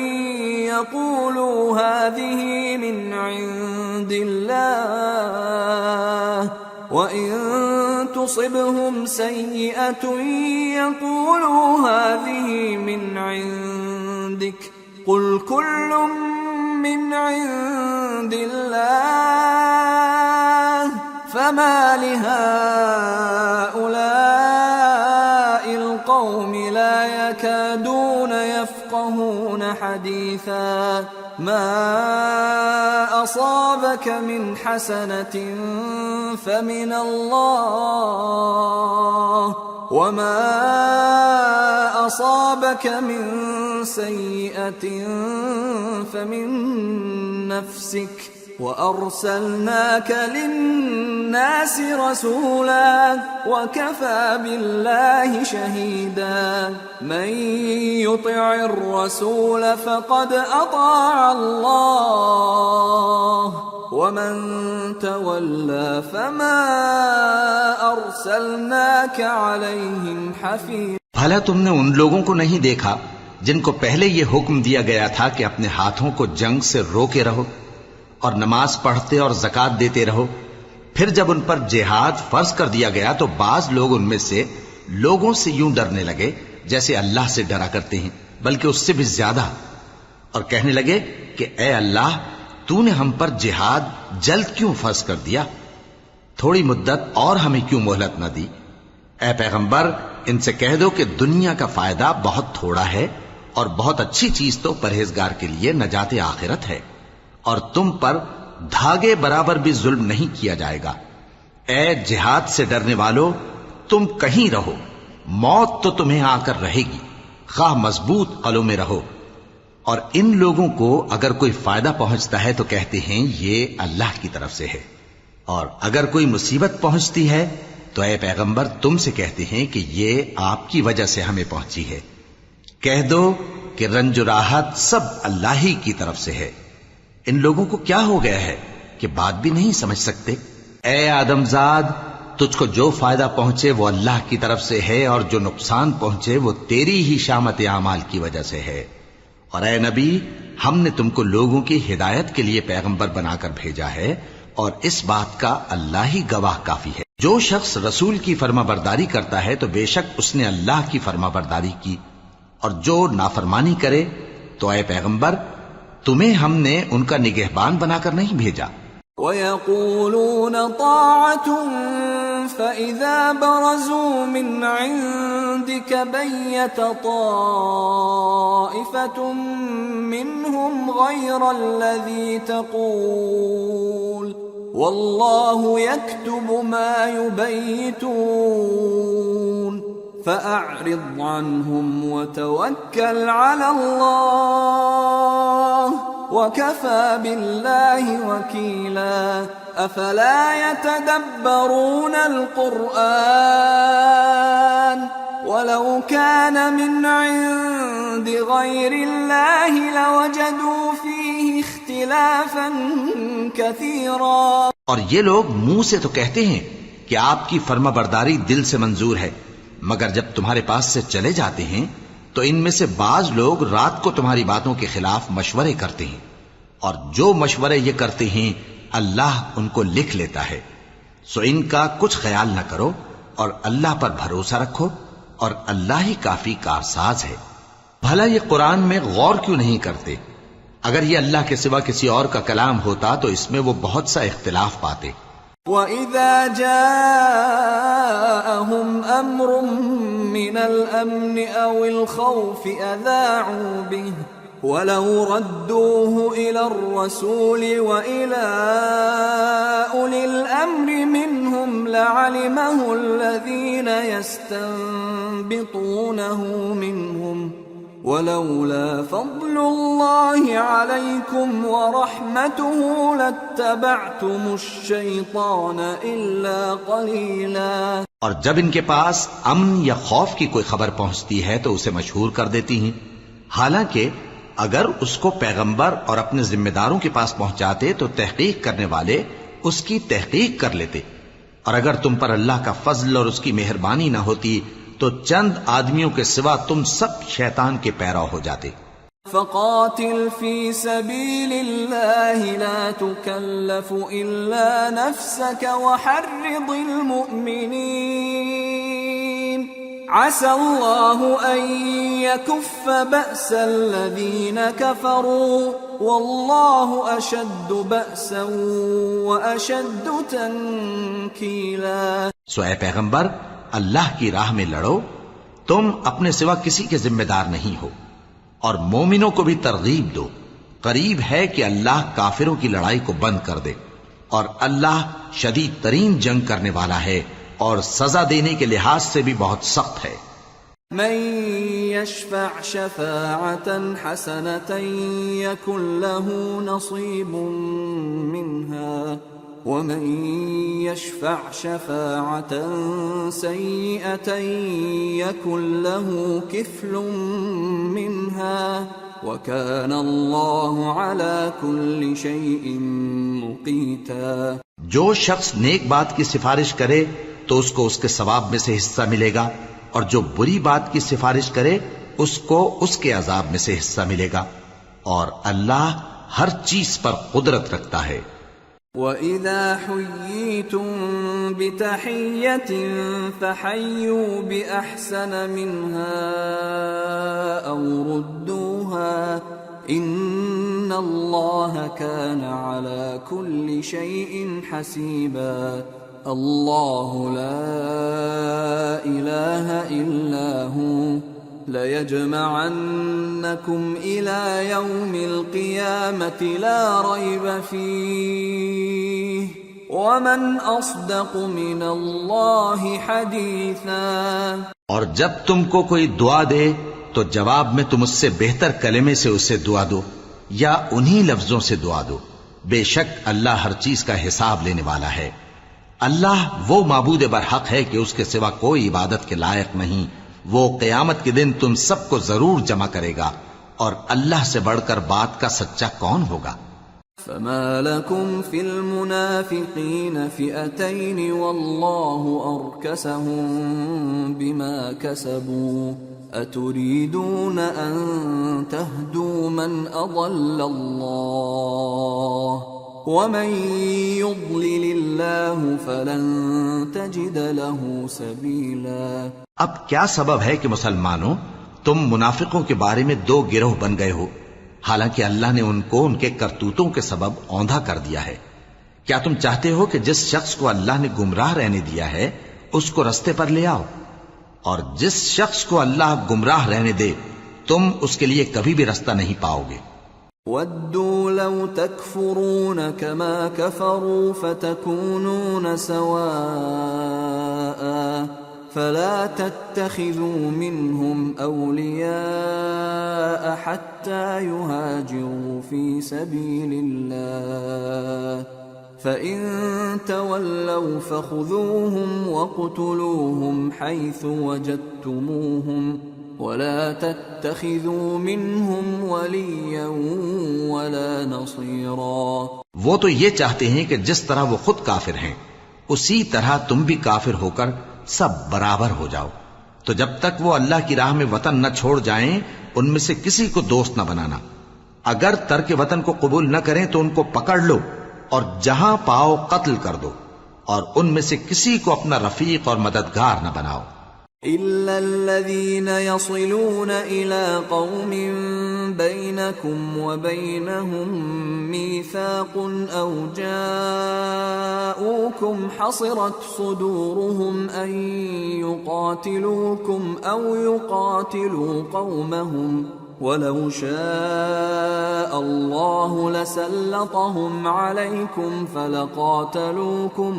يقولوا هذه من عند الله وإن تصبهم سيئة يقولوا هذه من عندك قل كل من عند الله فما لهؤلاء القوم لا يكادون يفقهون حديثا. ما أصابك من حسنة فمن الله وما أصابك من سيئة فمن نفسك وأرسلناك للناس رسولا وكفى بالله شهيدا. من يطع الرسول فقد أطاع الله ومن تولى فما أرسلناك عليهم حفيظا. بھلا تم نے ان لوگوں کو نہیں دیکھا جن کو پہلے یہ حکم دیا گیا تھا کہ اپنے ہاتھوں کو جنگ سے روکے رہو اور نماز پڑھتے اور زکوٰۃ دیتے رہو، پھر جب ان پر جہاد فرض کر دیا گیا تو بعض لوگ ان میں سے لوگوں سے یوں ڈرنے لگے جیسے اللہ سے ڈرا کرتے ہیں، بلکہ اس سے بھی زیادہ، اور کہنے لگے کہ اے اللہ تو نے ہم پر جہاد جلد کیوں فرض کر دیا، تھوڑی مدت اور ہمیں کیوں مہلت نہ دی. اے پیغمبر ان سے کہہ دو کہ دنیا کا فائدہ بہت تھوڑا ہے اور بہت اچھی چیز تو پرہیزگار کے لیے نجات آخرت ہے، اور تم پر دھاگے برابر بھی ظلم نہیں کیا جائے گا۔ اے جہاد سے ڈرنے والو، تم کہیں رہو، موت تو تمہیں آ کر رہے گی، خواہ مضبوط قلعوں میں رہو۔ اور ان لوگوں کو اگر کوئی فائدہ پہنچتا ہے تو کہتے ہیں یہ اللہ کی طرف سے ہے، اور اگر کوئی مصیبت پہنچتی ہے تو اے پیغمبر تم سے کہتے ہیں کہ یہ آپ کی وجہ سے ہمیں پہنچی ہے۔ کہہ دو کہ رنج و راحت سب اللہ ہی کی طرف سے ہے۔ ان لوگوں کو کیا ہو گیا ہے کہ بات بھی نہیں سمجھ سکتے؟ اے آدمزاد، تجھ کو جو فائدہ پہنچے وہ اللہ کی طرف سے ہے، اور جو نقصان پہنچے وہ تیری ہی شامت اعمال کی وجہ سے ہے۔ اور اے نبی، ہم نے تم کو لوگوں کی ہدایت کے لیے پیغمبر بنا کر بھیجا ہے، اور اس بات کا اللہ ہی گواہ کافی ہے۔ جو شخص رسول کی فرما برداری کرتا ہے تو بے شک اس نے اللہ کی فرما برداری کی، اور جو نافرمانی کرے تو اے پیغمبر تمہیں ہم نے ان کا نگہبان بنا کر نہیں بھیجا۔ وَيَقُولُونَ طَاعَةٌ فَإِذَا بَرَزُوا مِنْ عِنْدِكَ بَيَّتَ طَائِفَةٌ مِّنْهُمْ غَيْرَ الَّذِي تَقُولُ وَاللَّهُ يَكْتُبُ مَا يُبَيِّتُونَ فَأَعْرِضْ عَنْهُمْ وَتَوَكَّلْ عَلَى اللَّهِ وَكَفَى بِاللَّهِ وَكِيلًا أَفَلَا يَتَدَبَّرُونَ الْقُرْآنَ وَلَوْ كَانَ مِنْ عِنْدِ غَيْرِ اللَّهِ لَوَجَدُوا فِيهِ اخْتِلَافًا كَثِيرًا۔ اور یہ لوگ منہ سے تو کہتے ہیں کہ آپ کی فرما برداری دل سے منظور ہے، مگر جب تمہارے پاس سے چلے جاتے ہیں تو ان میں سے بعض لوگ رات کو تمہاری باتوں کے خلاف مشورے کرتے ہیں، اور جو مشورے یہ کرتے ہیں اللہ ان کو لکھ لیتا ہے۔ سو ان کا کچھ خیال نہ کرو اور اللہ پر بھروسہ رکھو، اور اللہ ہی کافی کارساز ہے۔ بھلا یہ قرآن میں غور کیوں نہیں کرتے؟ اگر یہ اللہ کے سوا کسی اور کا کلام ہوتا تو اس میں وہ بہت سا اختلاف پاتے۔ وَإِذَا جَاءَهُمْ أَمْرٌ مِّنَ الْأَمْنِ أَوِ الْخَوْفِ أَذَاعُوا بِهِ وَلَوْ رَدُّوهُ إِلَى الرَّسُولِ وَإِلَى أُولِي الْأَمْرِ مِنْهُمْ لَعَلِمَهُ الَّذِينَ يَسْتَنبِطُونَهُ مِنْهُمْ وَلَوْلَا فَضْلُ اللَّهِ عَلَيْكُمْ وَرَحْمَتُهُ لَاتَّبَعْتُمُ الشَّيْطَانَ إِلَّا قَلِيلًا۔ اور جب ان کے پاس امن یا خوف کی کوئی خبر پہنچتی ہے تو اسے مشہور کر دیتی ہیں، حالانکہ اگر اس کو پیغمبر اور اپنے ذمہ داروں کے پاس پہنچاتے تو تحقیق کرنے والے اس کی تحقیق کر لیتے، اور اگر تم پر اللہ کا فضل اور اس کی مہربانی نہ ہوتی تو چند آدمیوں کے سوا تم سب شیطان کے پیرو ہو جاتے۔ فَقَاتِلْ فِي سَبِيلِ اللَّهِ لَا تُكَلَّفُ إِلَّا نَفْسَكَ وَحَرِّضِ الْمُؤْمِنِينَ عَسَى اللَّهُ أَن يَكُفَّ بَأْسَ الَّذِينَ كَفَرُوا وَاللَّهُ أَشَدُّ بَأْسًا وَأَشَدُّ تَنكِيلًا۔ سو اے پیغمبر، اللہ کی راہ میں لڑو، تم اپنے سوا کسی کے ذمہ دار نہیں ہو، اور مومنوں کو بھی ترغیب دو، قریب ہے کہ اللہ کافروں کی لڑائی کو بند کر دے، اور اللہ شدید ترین جنگ کرنے والا ہے اور سزا دینے کے لحاظ سے بھی بہت سخت ہے۔ من يشفع شفاعة حسنة يكن له نصيب منها ومن يشفع شفاعة سيئة يكن له كفل منها وكان الله على كل شيء مقيتا۔ جو شخص نیک بات کی سفارش کرے تو اس کو اس کے ثواب میں سے حصہ ملے گا، اور جو بری بات کی سفارش کرے اس کو اس کے عذاب میں سے حصہ ملے گا، اور اللہ ہر چیز پر قدرت رکھتا ہے۔ وَإِذَا حُيِّيتُم بِتَحِيَّةٍ فَحَيُّوا بِأَحْسَنَ مِنْهَا أَوْ رُدُّوهَا إِنَّ اللَّهَ كَانَ عَلَى كُلِّ شَيْءٍ حَسِيبًا۔ اللہ لا الہ الا هو لَيَجْمَعَنَّكُمْ إِلَى يَوْمِ الْقِيَامَةِ لَا رَيْبَ فِيهِ وَمَنْ أَصْدَقُ مِنَ اللَّهِ حَدِيثًا۔ اور جب تم کو کوئی دعا دے تو جواب میں تم اس سے بہتر کلمے سے اسے دعا دو یا انہی لفظوں سے دعا دو، بے شک اللہ ہر چیز کا حساب لینے والا ہے۔ اللہ وہ معبود برحق ہے کہ اس کے سوا کوئی عبادت کے لائق نہیں، وہ قیامت کے دن تم سب کو ضرور جمع کرے گا، اور اللہ سے بڑھ کر بات کا سچا کون ہوگا؟ فما لكم في المنافقين فئتين والله أركسهم بما كسبوا أتريدون أن تهدوا من أضل الله ومن يضلل الله فلن تجد له سبيلا۔ اب کیا سبب ہے کہ مسلمانوں تم منافقوں کے بارے میں دو گروہ بن گئے ہو، حالانکہ اللہ نے ان کو ان کے کرتوتوں کے سبب اوندھا کر دیا ہے؟ کیا تم چاہتے ہو کہ جس شخص کو اللہ نے گمراہ رہنے دیا ہے اس کو رستے پر لے آؤ، اور جس شخص کو اللہ گمراہ رہنے دے تم اس کے لیے کبھی بھی رستہ نہیں پاؤ گے۔ وَدُّوا لَوْ تَكْفُرُونَ كَمَا كَفَرُوا فَتَكُونُونَ سَوَاءً فَلَا تَتَّخِذُوا مِنْهُمْ أَوْلِيَاءَ حَتَّى يُهَاجِرُوا فِي سَبِيلِ اللَّهِ فَإِن تَوَلَّوْا فَخُذُوهُمْ وَاقْتُلُوهُمْ حَيْثُ وَجَدتُّمُوهُمْ وَلَا تَتَّخِذُوا مِنْهُمْ وَلِيًّا وَلَا نَصِيرًا۔ وہ تو یہ چاہتے ہیں کہ جس طرح وہ خود کافر ہیں اسی طرح تم بھی کافر ہو کر سب برابر ہو جاؤ، تو جب تک وہ اللہ کی راہ میں وطن نہ چھوڑ جائیں ان میں سے کسی کو دوست نہ بنانا۔ اگر ترک وطن کو قبول نہ کریں تو ان کو پکڑ لو اور جہاں پاؤ قتل کر دو، اور ان میں سے کسی کو اپنا رفیق اور مددگار نہ بناؤ۔ إِلَّا الَّذِينَ يَصِلُونَ إِلَىٰ قَوْمٍ بَيْنَكُمْ وَبَيْنَهُم مِّيثَاقٌ أَوْ جَاءُوكُمْ حَصِرَتْ صُدُورُهُمْ أَن يُقَاتِلُوكُمْ أَوْ يُقَاتِلُوا قَوْمَهُمْ وَلَوْ شَاءَ اللَّهُ لَسَلَّطَهُمْ عَلَيْكُمْ فَلَقَاتَلُوكُمْ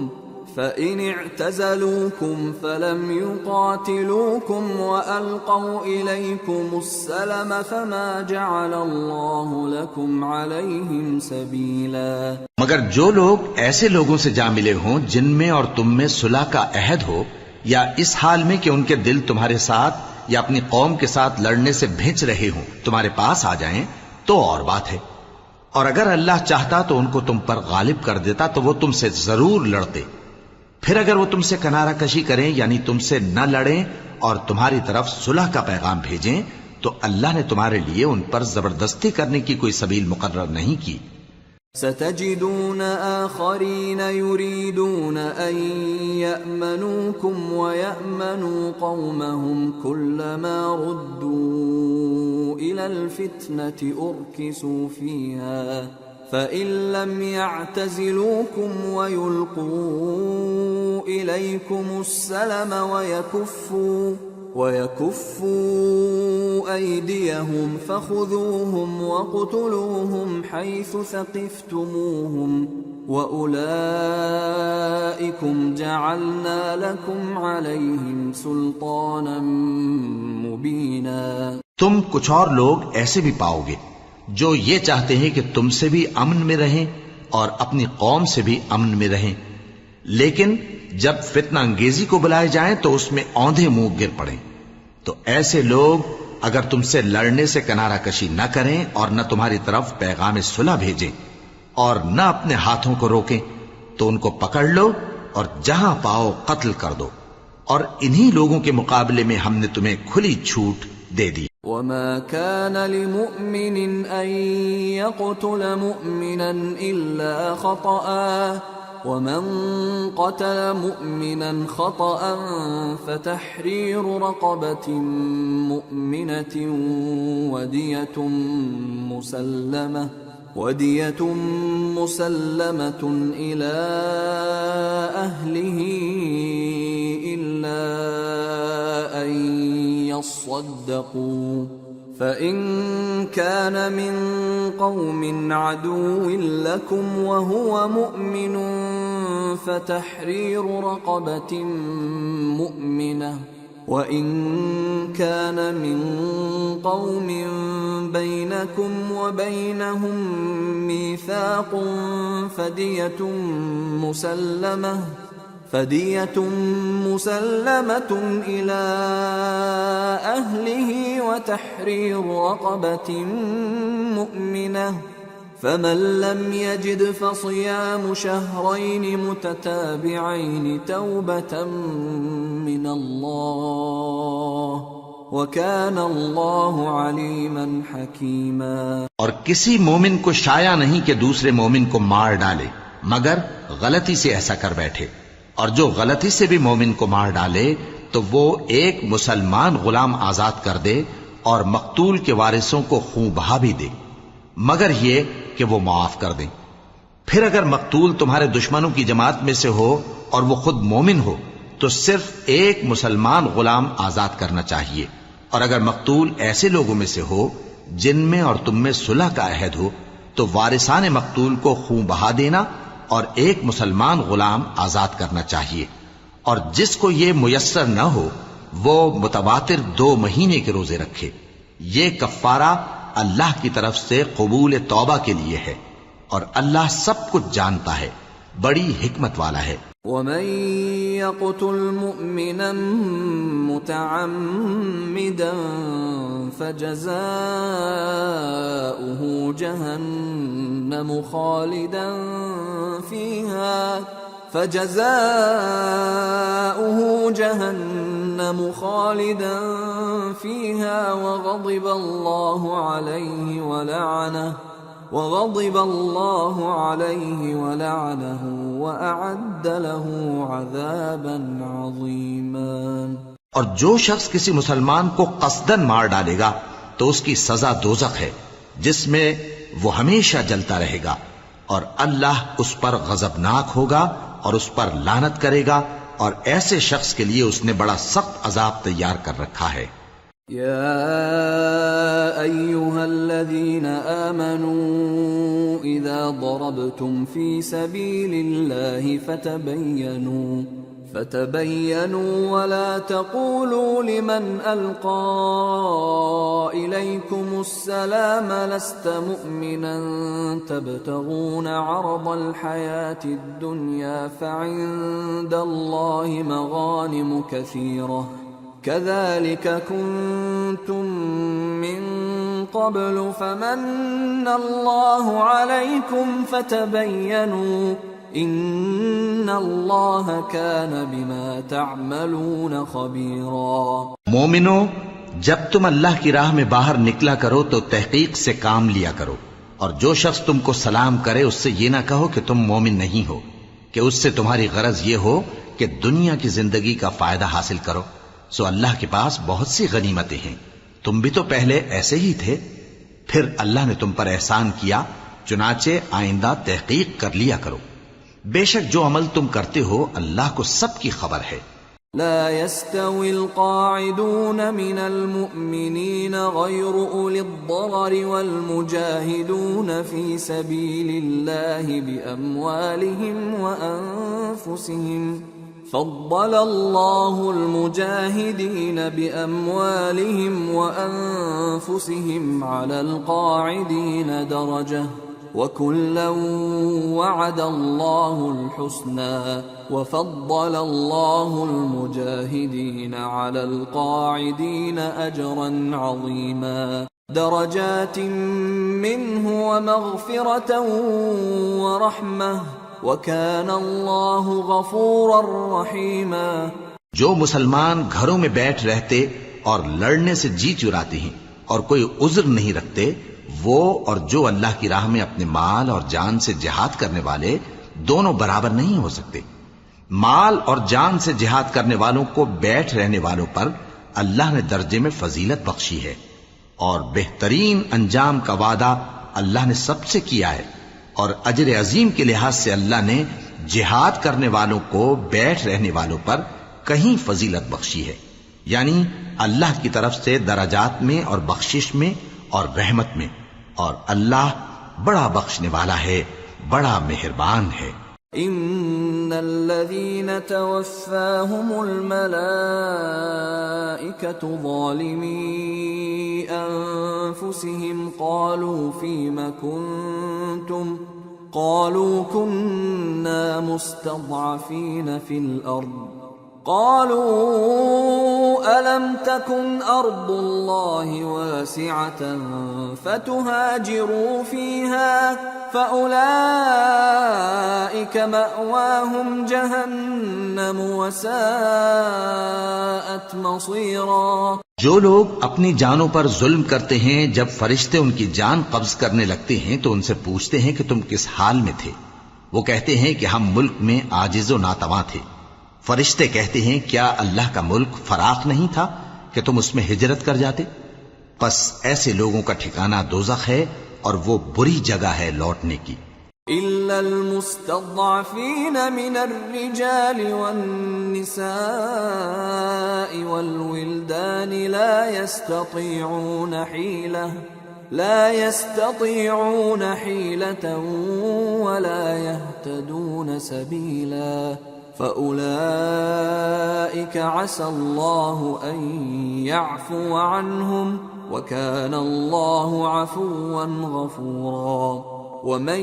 فَإِنِ اعْتَزَلُوكُمْ فَلَمْ يُقَاتِلُوكُمْ وَأَلْقَوْا إِلَيْكُمُ السَّلَمَ فَمَا جَعَلَ اللَّهُ لَكُمْ عَلَيْهِمْ سَبِيلًا۔ مگر جو لوگ ایسے لوگوں سے جا ملے ہوں جن میں اور تم میں صلح کا عہد ہو، یا اس حال میں کہ ان کے دل تمہارے ساتھ یا اپنی قوم کے ساتھ لڑنے سے بھنچ رہے ہوں، تمہارے پاس آ جائیں تو اور بات ہے، اور اگر اللہ چاہتا تو ان کو تم پر غالب کر دیتا تو وہ تم سے ضرور لڑتے۔ پھر اگر وہ تم سے کنارہ کشی کریں یعنی تم سے نہ لڑیں اور تمہاری طرف صلح کا پیغام بھیجیں تو اللہ نے تمہارے لیے ان پر زبردستی کرنے کی کوئی سبیل مقرر نہیں کی۔ ستجدون آخرین یریدون ان یأمنوکم ویأمنوا قومهم كلما ردوا الى الفتنة ارکسوا فیہا فَإِن لَّمْ يَعْتَزِلُوكُمْ وَيُلْقُوا إِلَيْكُمُ السَّلَمَ وَيَكُفُّوا أَيْدِيَهُمْ فَخُذُوهُمْ وَاقْتُلُوهُمْ حَيْثُ ثَقِفْتُمُوهُمْ وَأُولَٰئِكُمْ جَعَلْنَا لَكُمْ عَلَيْهِمْ سُلْطَانًا مُبِينًا۔ تم کچھ اور لوگ ایسے بھی پاؤ گے جو یہ چاہتے ہیں کہ تم سے بھی امن میں رہیں اور اپنی قوم سے بھی امن میں رہیں، لیکن جب فتنہ انگیزی کو بلائے جائیں تو اس میں اوندھے منہ گر پڑیں۔ تو ایسے لوگ اگر تم سے لڑنے سے کنارہ کشی نہ کریں اور نہ تمہاری طرف پیغام صلح بھیجیں اور نہ اپنے ہاتھوں کو روکیں تو ان کو پکڑ لو اور جہاں پاؤ قتل کر دو، اور انہی لوگوں کے مقابلے میں ہم نے تمہیں کھلی چھوٹ دے دی۔ وَمَا كَانَ لِمُؤْمِنٍ أَن يَقْتُلَ مُؤْمِنًا إِلَّا خَطَأً وَمَن قَتَلَ مُؤْمِنًا خَطَأً فَتَحْرِيرُ رَقَبَةٍ مُؤْمِنَةٍ وَدِيَةٌ وَدِيَةٌ مُسَلَّمَةٌ إِلَىٰ أَهْلِهِ إِلَّا أَن يَصَّدَّقُوا فَإِن كَانَ مِن قَوْمٍ عَدُوٍّ لَّكُمْ وَهُوَ مُؤْمِنٌ فَتَحْرِيرُ رَقَبَةٍ مُّؤْمِنَةٍ وَإِن كَانَ مِن قَوْمٍ بَيْنَكُمْ وَبَيْنَهُم مِّيثَاقٌ فَدِيَةٌ مُّسَلَّمَةٌ إِلَىٰ أَهْلِهِ وَتَحْرِيرُ رَقَبَةٍ مُّؤْمِنَةٍ فَمَن لَّمْ يَجِدْ فَصِيَامُ شَهْرَيْنِ مُتَتَابِعَيْنِ تَوْبَةً مِّنَ اللَّهِ وَكَانَ اللَّهُ عَلِيمًا حَكِيمًا۔ اور کسی مومن کو شایع نہیں کہ دوسرے مومن کو مار ڈالے مگر غلطی سے ایسا کر بیٹھے، اور جو غلطی سے بھی مومن کو مار ڈالے تو وہ ایک مسلمان غلام آزاد کر دے اور مقتول کے وارثوں کو خون بہا بھی دے، مگر یہ کہ وہ معاف کر دیں۔ پھر اگر مقتول تمہارے دشمنوں کی جماعت میں سے ہو اور وہ خود مومن ہو تو صرف ایک مسلمان غلام آزاد کرنا چاہیے، اور اگر مقتول ایسے لوگوں میں سے ہو جن میں اور تم میں صلح کا عہد ہو تو وارثان مقتول کو خون بہا دینا اور ایک مسلمان غلام آزاد کرنا چاہیے، اور جس کو یہ میسر نہ ہو وہ متواتر 2 مہینے کے روزے رکھے۔ یہ کفارہ اللہ کی طرف سے قبول توبہ کے لیے ہے، اور اللہ سب کچھ جانتا ہے، بڑی حکمت والا ہے۔ وَمَن يَقْتُلْ مُؤْمِنًا مُتَعَمِّدًا فَجَزَاؤُهُ جَهَنَّمُ خَالِدًا فِيهَا وَغَضِبَ اللَّهُ عَلَيْهِ وَلَعَنَهُ وَأَعَدَّ لَهُ عَذَابًا عَظِيمًا۔ اور جو شخص کسی مسلمان کو قصدن مار ڈالے گا تو اس کی سزا دوزخ ہے جس میں وہ ہمیشہ جلتا رہے گا، اور اللہ اس پر غضبناک ہوگا اور اس پر لعنت کرے گا، اور ایسے شخص کے لیے اس نے بڑا سخت عذاب تیار کر رکھا ہے۔ يا أيها الذين آمنوا إذا ضربتم في سبيل الله فتبينوا ولا تقولوا لمن ألقى إليكم السلام لست مؤمنا تبتغون عرض الحياة الدنيا فعند الله مغانم كثيرة كذلك كنتم من قبل فمن الله عليكم فتبينوا ان اللہ کان بما تعملون خبیرا۔ مومنو، جب تم اللہ کی راہ میں باہر نکلا کرو تو تحقیق سے کام لیا کرو، اور جو شخص تم کو سلام کرے اس سے یہ نہ کہو کہ تم مومن نہیں ہو، کہ اس سے تمہاری غرض یہ ہو کہ دنیا کی زندگی کا فائدہ حاصل کرو۔ سو اللہ کے پاس بہت سی غنیمتیں ہیں، تم بھی تو پہلے ایسے ہی تھے، پھر اللہ نے تم پر احسان کیا، چنانچہ آئندہ تحقیق کر لیا کرو۔ بے شک جو عمل تم کرتے ہو اللہ کو سب کی خبر ہے۔ لا يستوي القاعدون من المؤمنين غير أولي الضرر والمجاهدون في سبيل الله بأموالهم وأنفسهم فضل الله المجاهدين بأموالهم وأنفسهم على القاعدين درجة وَكُلًّا وَعَدَ اللَّهُ الْحُسْنَى وَفَضَّلَ اللَّهُ الْمُجَاهِدِينَ عَلَى الْقَاعِدِينَ أَجْرًا عَظِيمًا دَرَجَاتٍ مِّنْهُ وَمَغْفِرَةً وَرَحْمَةً وَكَانَ اللَّهُ غَفُورًا رَّحِيمًا۔ جو مسلمان گھروں میں بیٹھ رہتے اور لڑنے سے جی چراتے ہیں اور کوئی عذر نہیں رکھتے، وہ اور جو اللہ کی راہ میں اپنے مال اور جان سے جہاد کرنے والے دونوں برابر نہیں ہو سکتے۔ مال اور جان سے جہاد کرنے والوں کو بیٹھ رہنے والوں پر اللہ نے درجے میں فضیلت بخشی ہے، اور بہترین انجام کا وعدہ اللہ نے سب سے کیا ہے، اور اجر عظیم کے لحاظ سے اللہ نے جہاد کرنے والوں کو بیٹھ رہنے والوں پر کہیں فضیلت بخشی ہے، یعنی اللہ کی طرف سے درجات میں اور بخشش میں اور رحمت میں، اور اللہ بڑا بخشنے والا ہے، بڑا مہربان ہے۔ ان الذين توفاهم الملائكة ظالمي انفسهم قالوا فيم كنتم قالوا كنا مستضعفين في الارض قالوا ألم تكن أرض الله واسعة فتهاجروا فيها فأولئك مأواهم جهنم وساءت مصيرا۔ جو لوگ اپنی جانوں پر ظلم کرتے ہیں، جب فرشتے ان کی جان قبض کرنے لگتے ہیں تو ان سے پوچھتے ہیں کہ تم کس حال میں تھے؟ وہ کہتے ہیں کہ ہم ملک میں عاجز و ناتواں تھے۔ فرشتے کہتے ہیں کیا اللہ کا ملک فراخ نہیں تھا کہ تم اس میں ہجرت کر جاتے؟ پس ایسے لوگوں کا ٹھکانہ دوزخ ہے اور وہ بری جگہ ہے لوٹنے کی۔ إلا المستضعفين من الرجال والنساء والولدان لا يستطيعون حيلة ولا يهتدون سبيلا فأولئك عسى الله أن يعفو عنهم وكان الله عفوا غفورا۔ ومن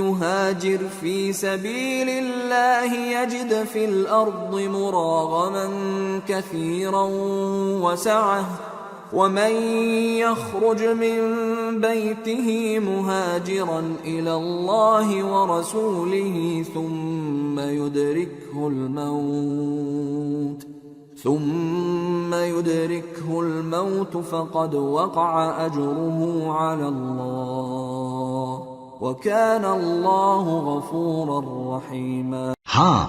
يهاجر في سبيل الله يجد في الأرض مراغما كثيرا وسعة ومن يخرج من بيته مهاجرا إلى الله ورسوله ثم يدركه الموت فقد وقع أجره على الله وكان الله غفورا رحيما۔ ہاں،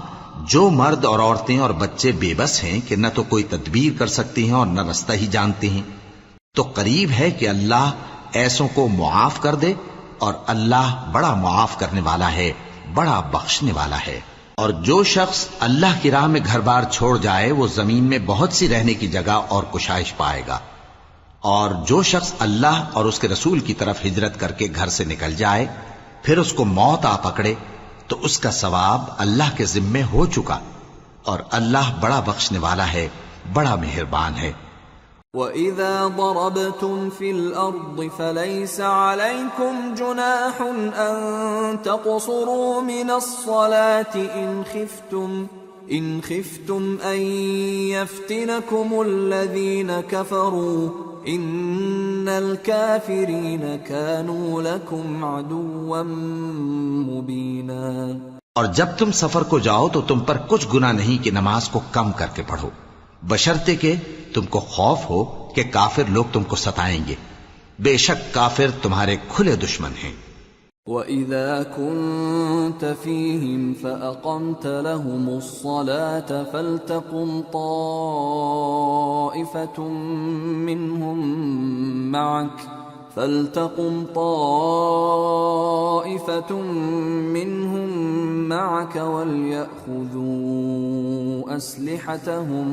جو مرد اور عورتیں اور بچے بے بس ہیں کہ نہ تو کوئی تدبیر کر سکتے ہیں اور نہ رستہ ہی جانتے ہیں، تو قریب ہے کہ اللہ ایسوں کو معاف کر دے، اور اللہ بڑا معاف کرنے والا ہے، بڑا بخشنے والا ہے۔ اور جو شخص اللہ کی راہ میں گھر بار چھوڑ جائے وہ زمین میں بہت سی رہنے کی جگہ اور کشائش پائے گا، اور جو شخص اللہ اور اس کے رسول کی طرف ہجرت کر کے گھر سے نکل جائے پھر اس کو موت آ پکڑے تو اس کا ثواب اللہ کے ذمے ہو چکا، اور اللہ بڑا بخشنے والا ہے، بڑا مہربان ہے۔ وَإِذَا ضَرَبْتُمْ فِي الْأَرْضِ فَلَيْسَ عَلَيْكُمْ جُنَاحٌ أَن تَقْصُرُوا مِنَ الصَّلَاةِ إِنْ خِفْتُمْ أَن يَفْتِنَكُمُ الَّذِينَ كَفَرُوا إِنَّ الْكَافِرِينَ كَانُوا لَكُمْ عَدُوًّا مُبِينًا۔ اور جب تم سفر کو جاؤ تو تم پر کچھ گناہ نہیں کہ نماز کو کم کر کے پڑھو، بشرطے کہ تم کو خوف ہو کہ کافر لوگ تم کو ستائیں گے، بے شک کافر تمہارے کھلے دشمن ہیں۔ وَإِذَا كُنْتَ فِيهِمْ فَأَقَمْتَ لَهُمُ الصَّلَاةَ فَلْتَقُمْ طَائِفَةٌ مِّنْهُمْ مَعَكَ وَلْيَأْخُذُوا أَسْلِحَتَهُمْ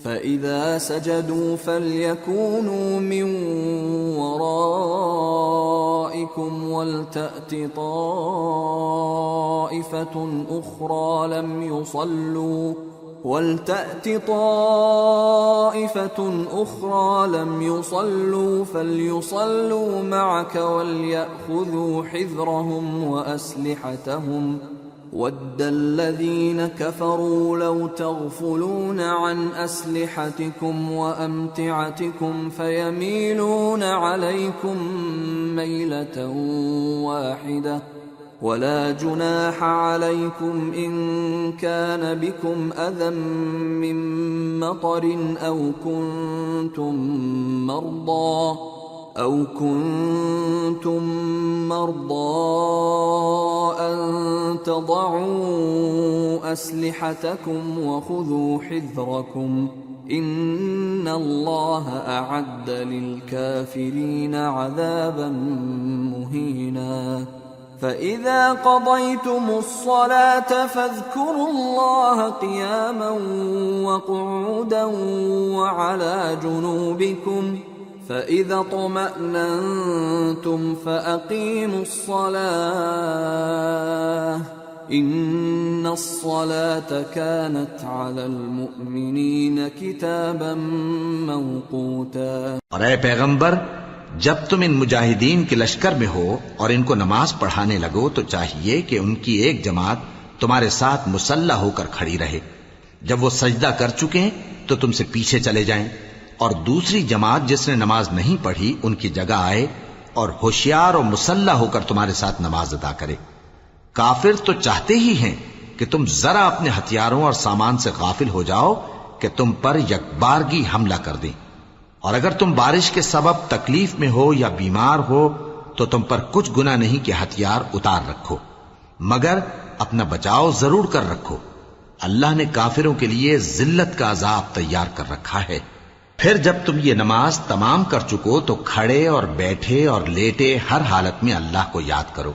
فَإِذَا سَجَدُوا فَلْيَكُونُوا مِنْ وَرَائِكُمْ وَلْتَأْتِ طَائِفَةٌ أُخْرَى لَمْ يُصَلُّوا فَلْيُصَلُّوا مَعَكَ وَلْيَأْخُذُوا حِذْرَهُمْ وَأَسْلِحَتَهُمْ وَدَّ الَّذِينَ كَفَرُوا لَوْ تَغْفُلُونَ عَنْ أَسْلِحَتِكُمْ وَأَمْتِعَتِكُمْ فَيَمِيلُونَ عَلَيْكُمْ مَيْلَةً وَاحِدَةً وَلَا جُنَاحَ عَلَيْكُمْ إِن كَانَ بِكُمْ أَذًى مِّن مَّطَرٍ أَوْ كُنتُم مَّرْضَىٰ أَن تَضَعُوا أَسْلِحَتَكُمْ وَخُذُوا حِذْرَكُمْ إن الله أعد للكافرين عذابا مهينا فإذا قضيتم الصلاة فاذكروا الله قياما وقعودا وعلى جنوبكم فإذا اطمأننتم فأقيموا الصلاة إن الصلاة كانت على المؤمنين كتابا موقوتا۔ اور اے پیغمبر، جب تم ان مجاہدین کے لشکر میں ہو اور ان کو نماز پڑھانے لگو تو چاہیے کہ ان کی ایک جماعت تمہارے ساتھ مسلح ہو کر کھڑی رہے، جب وہ سجدہ کر چکے تو تم سے پیچھے چلے جائیں، اور دوسری جماعت جس نے نماز نہیں پڑھی ان کی جگہ آئے اور ہوشیار اور مسلح ہو کر تمہارے ساتھ نماز ادا کرے۔ کافر تو چاہتے ہی ہیں کہ تم ذرا اپنے ہتھیاروں اور سامان سے غافل ہو جاؤ کہ تم پر یکبارگی حملہ کر دیں، اور اگر تم بارش کے سبب تکلیف میں ہو یا بیمار ہو تو تم پر کچھ گناہ نہیں کہ ہتھیار اتار رکھو، مگر اپنا بچاؤ ضرور کر رکھو۔ اللہ نے کافروں کے لیے ذلت کا عذاب تیار کر رکھا ہے۔ پھر جب تم یہ نماز تمام کر چکو تو کھڑے اور بیٹھے اور لیٹے ہر حالت میں اللہ کو یاد کرو۔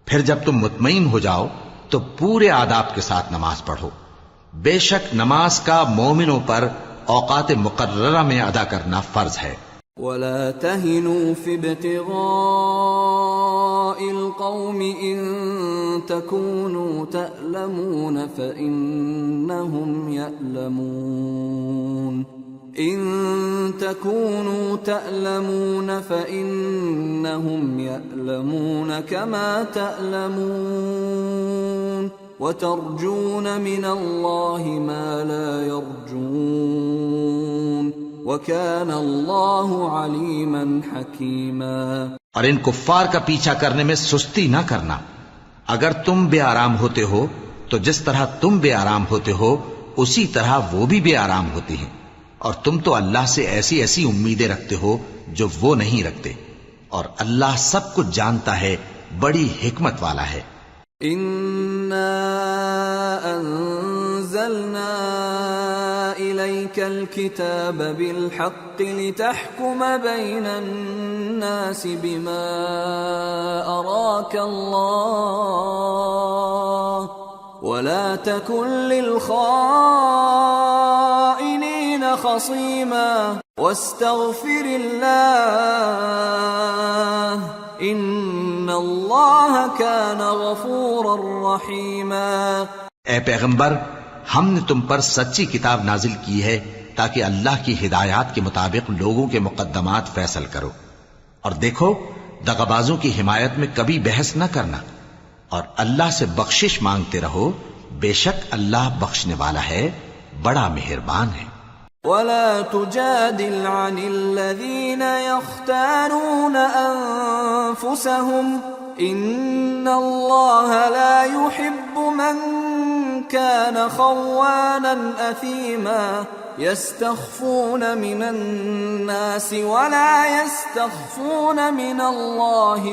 پھر جب تم مطمئن ہو جاؤ تو پورے آداب کے ساتھ نماز پڑھو۔ بے شک نماز کا مومنوں پر اوقات مقررہ میں ادا کرنا فرض ہے۔ ولا تهنوا في ابتغاء القوم إن تكونوا تألمون فإنهم يألمون إن تكونوا تألمون فإنهم يألمون كما تألمون وترجون من الله ما لا يرجون وَكَانَ اللَّهُ عَلِيمًا حَكِيمًا۔ اور ان کفار کا پیچھا کرنے میں سستی نہ کرنا۔ اگر تم بے آرام ہوتے ہو تو جس طرح تم بے آرام ہوتے ہو اسی طرح وہ بھی بے آرام ہوتے ہیں، اور تم تو اللہ سے ایسی ایسی امیدیں رکھتے ہو جو وہ نہیں رکھتے، اور اللہ سب کچھ جانتا ہے، بڑی حکمت والا ہے۔ إِنَّا أَنزَلْنَا إِلَيْكَ الْكِتَابَ بِالْحَقِّ لِتَحْكُمَ بَيْنَ النَّاسِ بِمَا أَرَاكَ اللَّهُ وَلَا تَكُنْ لِلْخَائِنِينَ خَصِيمًا وَاسْتَغْفِرِ اللَّهَ إِنَّ اللَّهَ كَانَ غَفُورًا رَحِيمًا۔ اے پیغمبر، ہم نے تم پر سچی کتاب نازل کی ہے تاکہ اللہ کی ہدایات کے مطابق لوگوں کے مقدمات فیصل کرو، اور دیکھو دغابازوں کی حمایت میں کبھی بحث نہ کرنا، اور اللہ سے بخشش مانگتے رہو، بے شک اللہ بخشنے والا ہے، بڑا مہربان ہے۔ وَلَا تُجَادِلْ عَنِ الَّذِينَ يَخْتَانُونَ أَنفُسَهُمْ إِنَّ اللَّهَ لَا يُحِبُّ مَنْ كَانَ خَوَّانًا أَثِيمًا يَسْتَخْفُونَ مِنَ النَّاسِ وَلَا يَسْتَخْفُونَ مِنَ اللَّهِ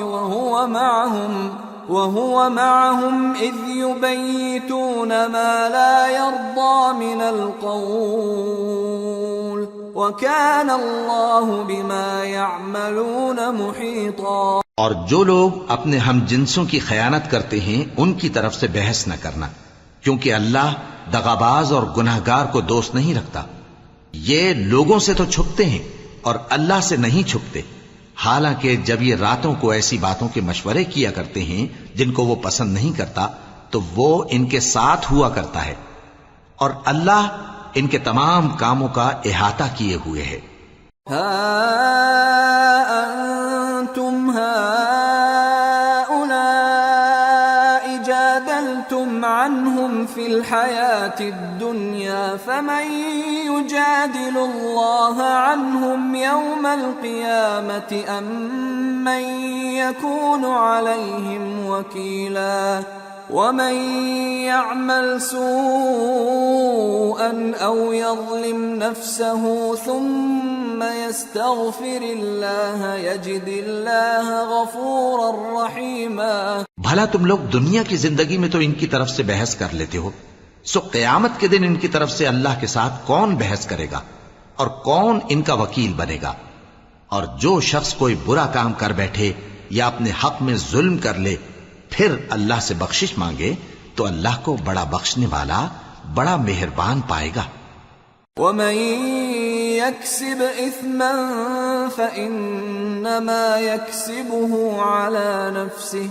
وَهُوَ مَعَهُمْ إِذْ يُبَيِّتُونَ مَا لَا يَرْضَى مِنَ الْقَوْلِ وَكَانَ اللَّهُ بِمَا يَعْمَلُونَ مُحِيطًا۔ اور جو لوگ اپنے ہم جنسوں کی خیانت کرتے ہیں ان کی طرف سے بحث نہ کرنا، کیونکہ اللہ دغاباز اور گناہگار کو دوست نہیں رکھتا۔ یہ لوگوں سے تو چھپتے ہیں اور اللہ سے نہیں چھپتے، حالانکہ جب یہ راتوں کو ایسی باتوں کے مشورے کیا کرتے ہیں جن کو وہ پسند نہیں کرتا تو وہ ان کے ساتھ ہوا کرتا ہے، اور اللہ ان کے تمام کاموں کا احاطہ کیے ہوئے ہے۔ ہا انتم هؤلاء جادلتم عنهم في الحياة الدنيا فمن يجادل الله عنهم يوم القيامة أم من يكون عليهم وكيلا ومن يعمل سوءا أو يظلم نفسه ثم يستغفر الله يجد الله غفورا رحيما۔ بھلا تم لوگ دنیا کی زندگی میں تو ان کی طرف سے بحث کر لیتے ہو، سو قیامت کے دن ان کی طرف سے اللہ کے ساتھ کون بحث کرے گا اور کون ان کا وکیل بنے گا؟ اور جو شخص کوئی برا کام کر بیٹھے یا اپنے حق میں ظلم کر لے پھر اللہ سے بخشش مانگے تو اللہ کو بڑا بخشنے والا بڑا مہربان پائے گا۔ ومن يكسب إثما فإنما يكسبه على نفسه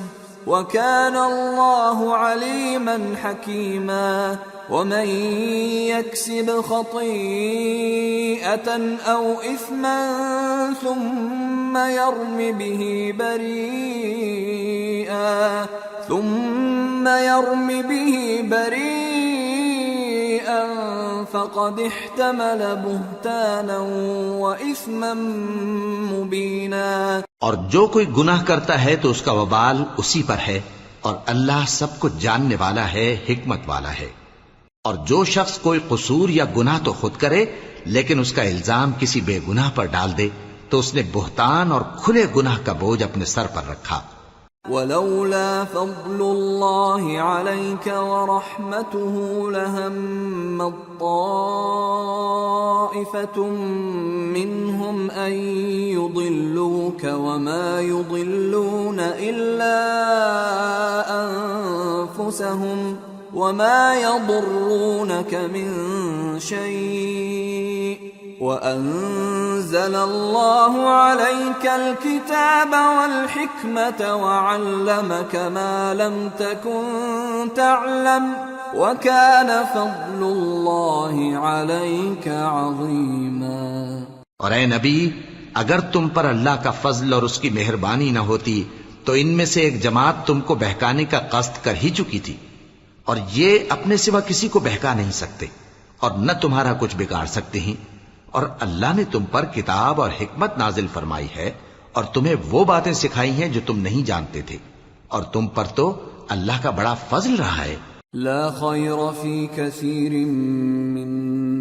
وكان الله عليما حكيما ومن يكسب خطيئة أو إثما ثم يرم به بريئا فقد احتمل بهتانا وإثما مبينا۔ اور جو کوئی گناہ کرتا ہے تو اس کا وبال اسی پر ہے، اور اللہ سب کچھ جاننے والا ہے، حکمت والا ہے۔ اور جو شخص کوئی قصور یا گناہ تو خود کرے لیکن اس کا الزام کسی بے گناہ پر ڈال دے تو اس نے بہتان اور کھلے گناہ کا بوجھ اپنے سر پر رکھا۔ ولولا فضل الله عليك ورحمته لهم طائفة منهم أن يضلوك وما يضلون إلا أنفسهم وما يضرونك من شيء وأنزل الله عليك الكتاب والحكمة وعلمك ما لم تكن تعلم وكان فضل الله عليك عظيما۔ اور اے نبی، اگر تم پر اللہ کا فضل اور اس کی مہربانی نہ ہوتی تو ان میں سے ایک جماعت تم کو بہکانے کا قصد کر ہی چکی تھی، اور یہ اپنے سوا کسی کو بہکا نہیں سکتے اور نہ تمہارا کچھ بگاڑ سکتے ہیں۔ اور اللہ نے تم پر کتاب اور حکمت نازل فرمائی ہے اور تمہیں وہ باتیں سکھائی ہیں جو تم نہیں جانتے تھے، اور تم پر تو اللہ کا بڑا فضل رہا ہے۔ لا خير في كثير من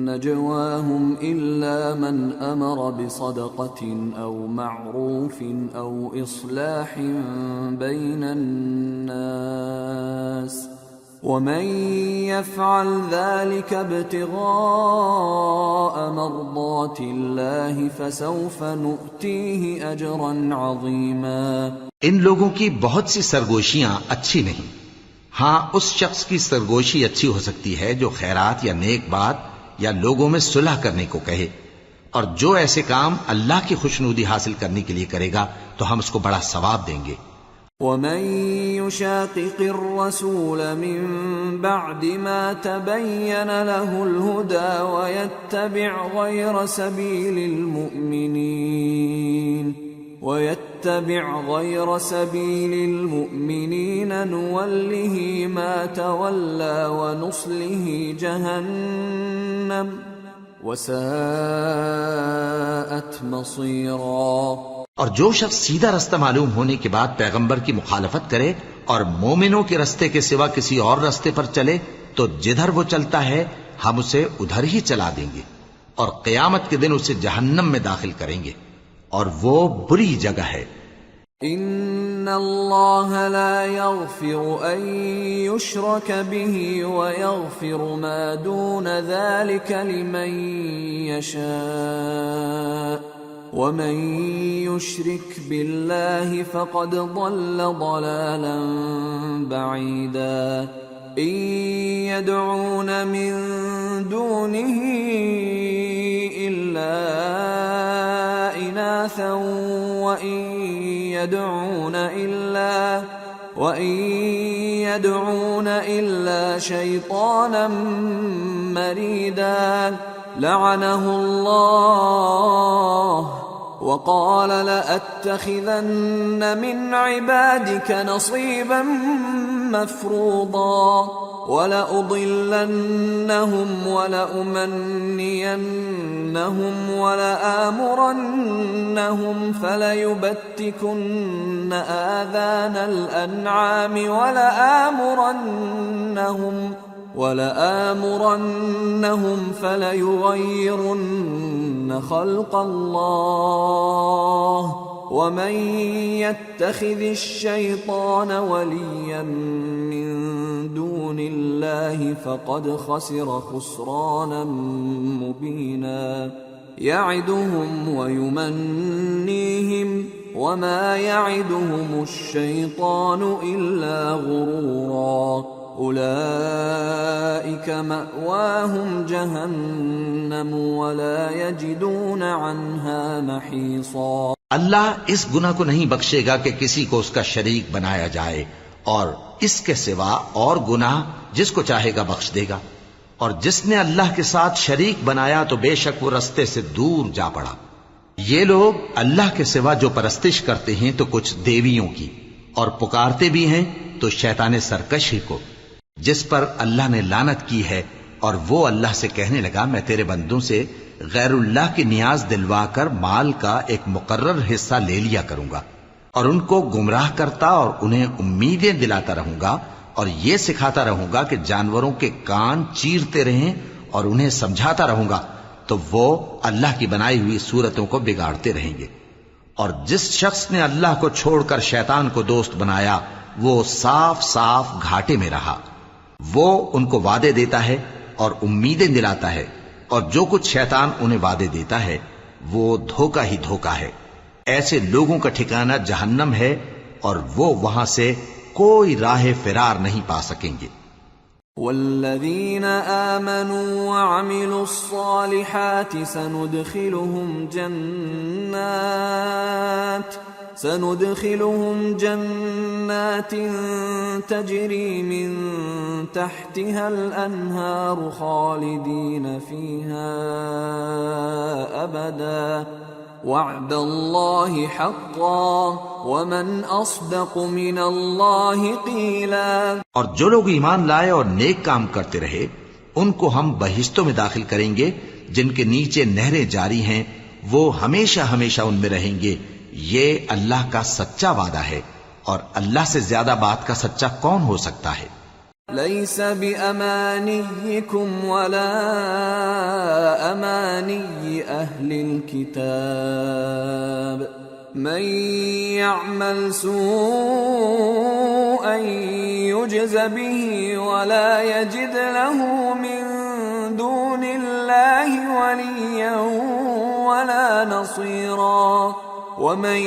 نجواهم إلا من أمر بصدقة أو معروف أو إصلاح بين الناس ومن يفعل ذلك ابتغاء مرضات الله فسوف نؤتيه أجرا عظيما۔ ان لوگوں کی بہت سی سرگوشیاں اچھی نہیں، ہاں اس شخص کی سرگوشی اچھی ہو سکتی ہے جو خیرات یا نیک بات یا لوگوں میں صلح کرنے کو کہے، اور جو ایسے کام اللہ کی خوشنودی حاصل کرنے کے لیے کرے گا تو ہم اس کو بڑا ثواب دیں گے۔ ومن يشاقق الرسول من بعد ما تبين له الهدى ويتبع غير سبيل المؤمنين نوله ما تولى ونصله جهنم وساءت مصيرا۔ اور جو شخص سیدھا رستہ معلوم ہونے کے بعد پیغمبر کی مخالفت کرے اور مومنوں کے رستے کے سوا کسی اور رستے پر چلے تو جدھر وہ چلتا ہے ہم اسے ادھر ہی چلا دیں گے، اور قیامت کے دن اسے جہنم میں داخل کریں گے، اور وہ بری جگہ ہے۔ ان اللہ لا يغفر ان يشرك به ويغفر ما دون ذلك لمن يشاء ومن يشرك بالله فقد ضل ضلالا بعيدا۔ ان يدعون من دونه الا اناثا وان يدعون الا شيطانا مريدا لعنه الله وقال لأتخذن من عبادك نصيبا مفروضا ولأضلنهم ولأمنينهم ولآمرنهم فليبتكن آذان الأنعام ولآمرنهم فليغيرن خلق الله ومن يتخذ الشيطان وليا من دون الله فقد خسر خسرانا مبينا يعدهم ويمنيهم وما يعدهم الشيطان إلا غرورا أولئك مأواهم جهنم ولا يجدون عنها محيصا۔ اللہ اس گناہ کو نہیں بخشے گا کہ کسی کو اس کا شریک بنایا جائے، اور اس کے سوا اور گناہ جس کو چاہے گا بخش دے گا، اور جس نے اللہ کے ساتھ شریک بنایا تو بے شک وہ رستے سے دور جا پڑا۔ یہ لوگ اللہ کے سوا جو پرستش کرتے ہیں تو کچھ دیویوں کی، اور پکارتے بھی ہیں تو شیطان سرکش ہی کو، جس پر اللہ نے لعنت کی ہے، اور وہ اللہ سے کہنے لگا میں تیرے بندوں سے غیر اللہ کی نیاز دلوا کر مال کا ایک مقرر حصہ لے لیا کروں گا، اور ان کو گمراہ کرتا اور انہیں امیدیں دلاتا رہوں گا، اور یہ سکھاتا رہوں گا کہ جانوروں کے کان چیرتے رہیں، اور انہیں سمجھاتا رہوں گا، تو وہ اللہ کی بنائی ہوئی صورتوں کو بگاڑتے رہیں گے۔ اور جس شخص نے اللہ کو چھوڑ کر شیطان کو دوست بنایا وہ صاف صاف گھاٹے میں رہا۔ وہ ان کو وعدے دیتا ہے اور امیدیں دلاتا ہے، اور جو کچھ شیطان انہیں وعدے دیتا ہے وہ دھوکہ ہی دھوکہ ہے۔ ایسے لوگوں کا ٹھکانہ جہنم ہے، اور وہ وہاں سے کوئی راہ فرار نہیں پا سکیں گے۔ والذین آمنوا وعملوا الصالحات سندخلهم جنات تجری من تحتها الانہار خالدین فیہا ابدا وعد اللہ حقا ومن اصدق من اللہ قیلا۔ اور جو لوگ ایمان لائے اور نیک کام کرتے رہے ان کو ہم بہشتوں میں داخل کریں گے جن کے نیچے نہریں جاری ہیں، وہ ہمیشہ ہمیشہ ان میں رہیں گے۔ یہ اللہ کا سچا وعدہ ہے، اور اللہ سے زیادہ بات کا سچا کون ہو سکتا ہے؟ لیس بأمانیکم ولا امانی اہل الكتاب من يعمل سوءا يجز به ولا يجد له من دون الله وليا ولا نصيرا ومن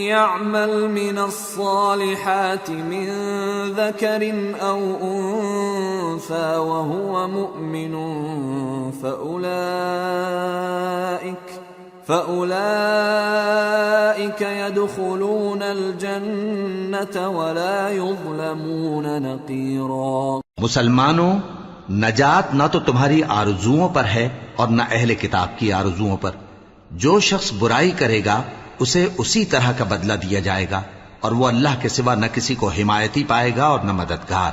يعمل من الصالحات من ذكر أو أنثى وهو مؤمن فأولئك يدخلون الجنة ولا يظلمون نقيرا۔ مسلمانوں، نجات نہ تو تمہاری آرزوؤں پر ہے اور نہ اہل کتاب کی آرزوؤں پر۔ جو شخص برائی کرے گا اسے اسی طرح کا بدلہ دیا جائے گا، اور وہ اللہ کے سوا نہ کسی کو حمایتی پائے گا اور نہ مددگار۔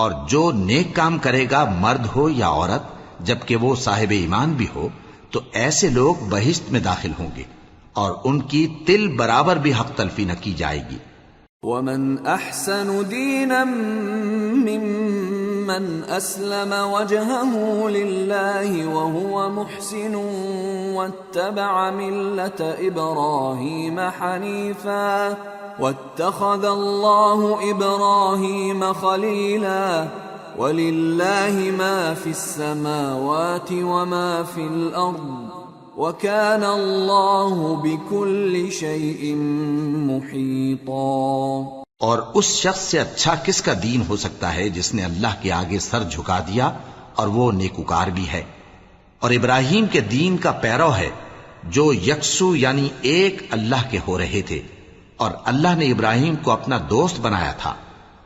اور جو نیک کام کرے گا مرد ہو یا عورت جبکہ وہ صاحب ایمان بھی ہو تو ایسے لوگ بہشت میں داخل ہوں گے، اور ان کی تل برابر بھی حق تلفی نہ کی جائے گی۔ ومن احسن دینا ممن اسلم وجهه لله وهو محسن واتبع ملة ابراهيم حنيفا واتخذ الله ابراهيم خليلا ولله ما في السماوات وما في الارض وَكَانَ اللَّهُ بِكُلِّ شَيْءٍ مُحِيطًا۔ اور اس شخص سے اچھا کس کا دین ہو سکتا ہے جس نے اللہ کے آگے سر جھکا دیا اور وہ نیکوکار بھی ہے، اور ابراہیم کے دین کا پیرو ہے جو یکسو یعنی ایک اللہ کے ہو رہے تھے، اور اللہ نے ابراہیم کو اپنا دوست بنایا تھا،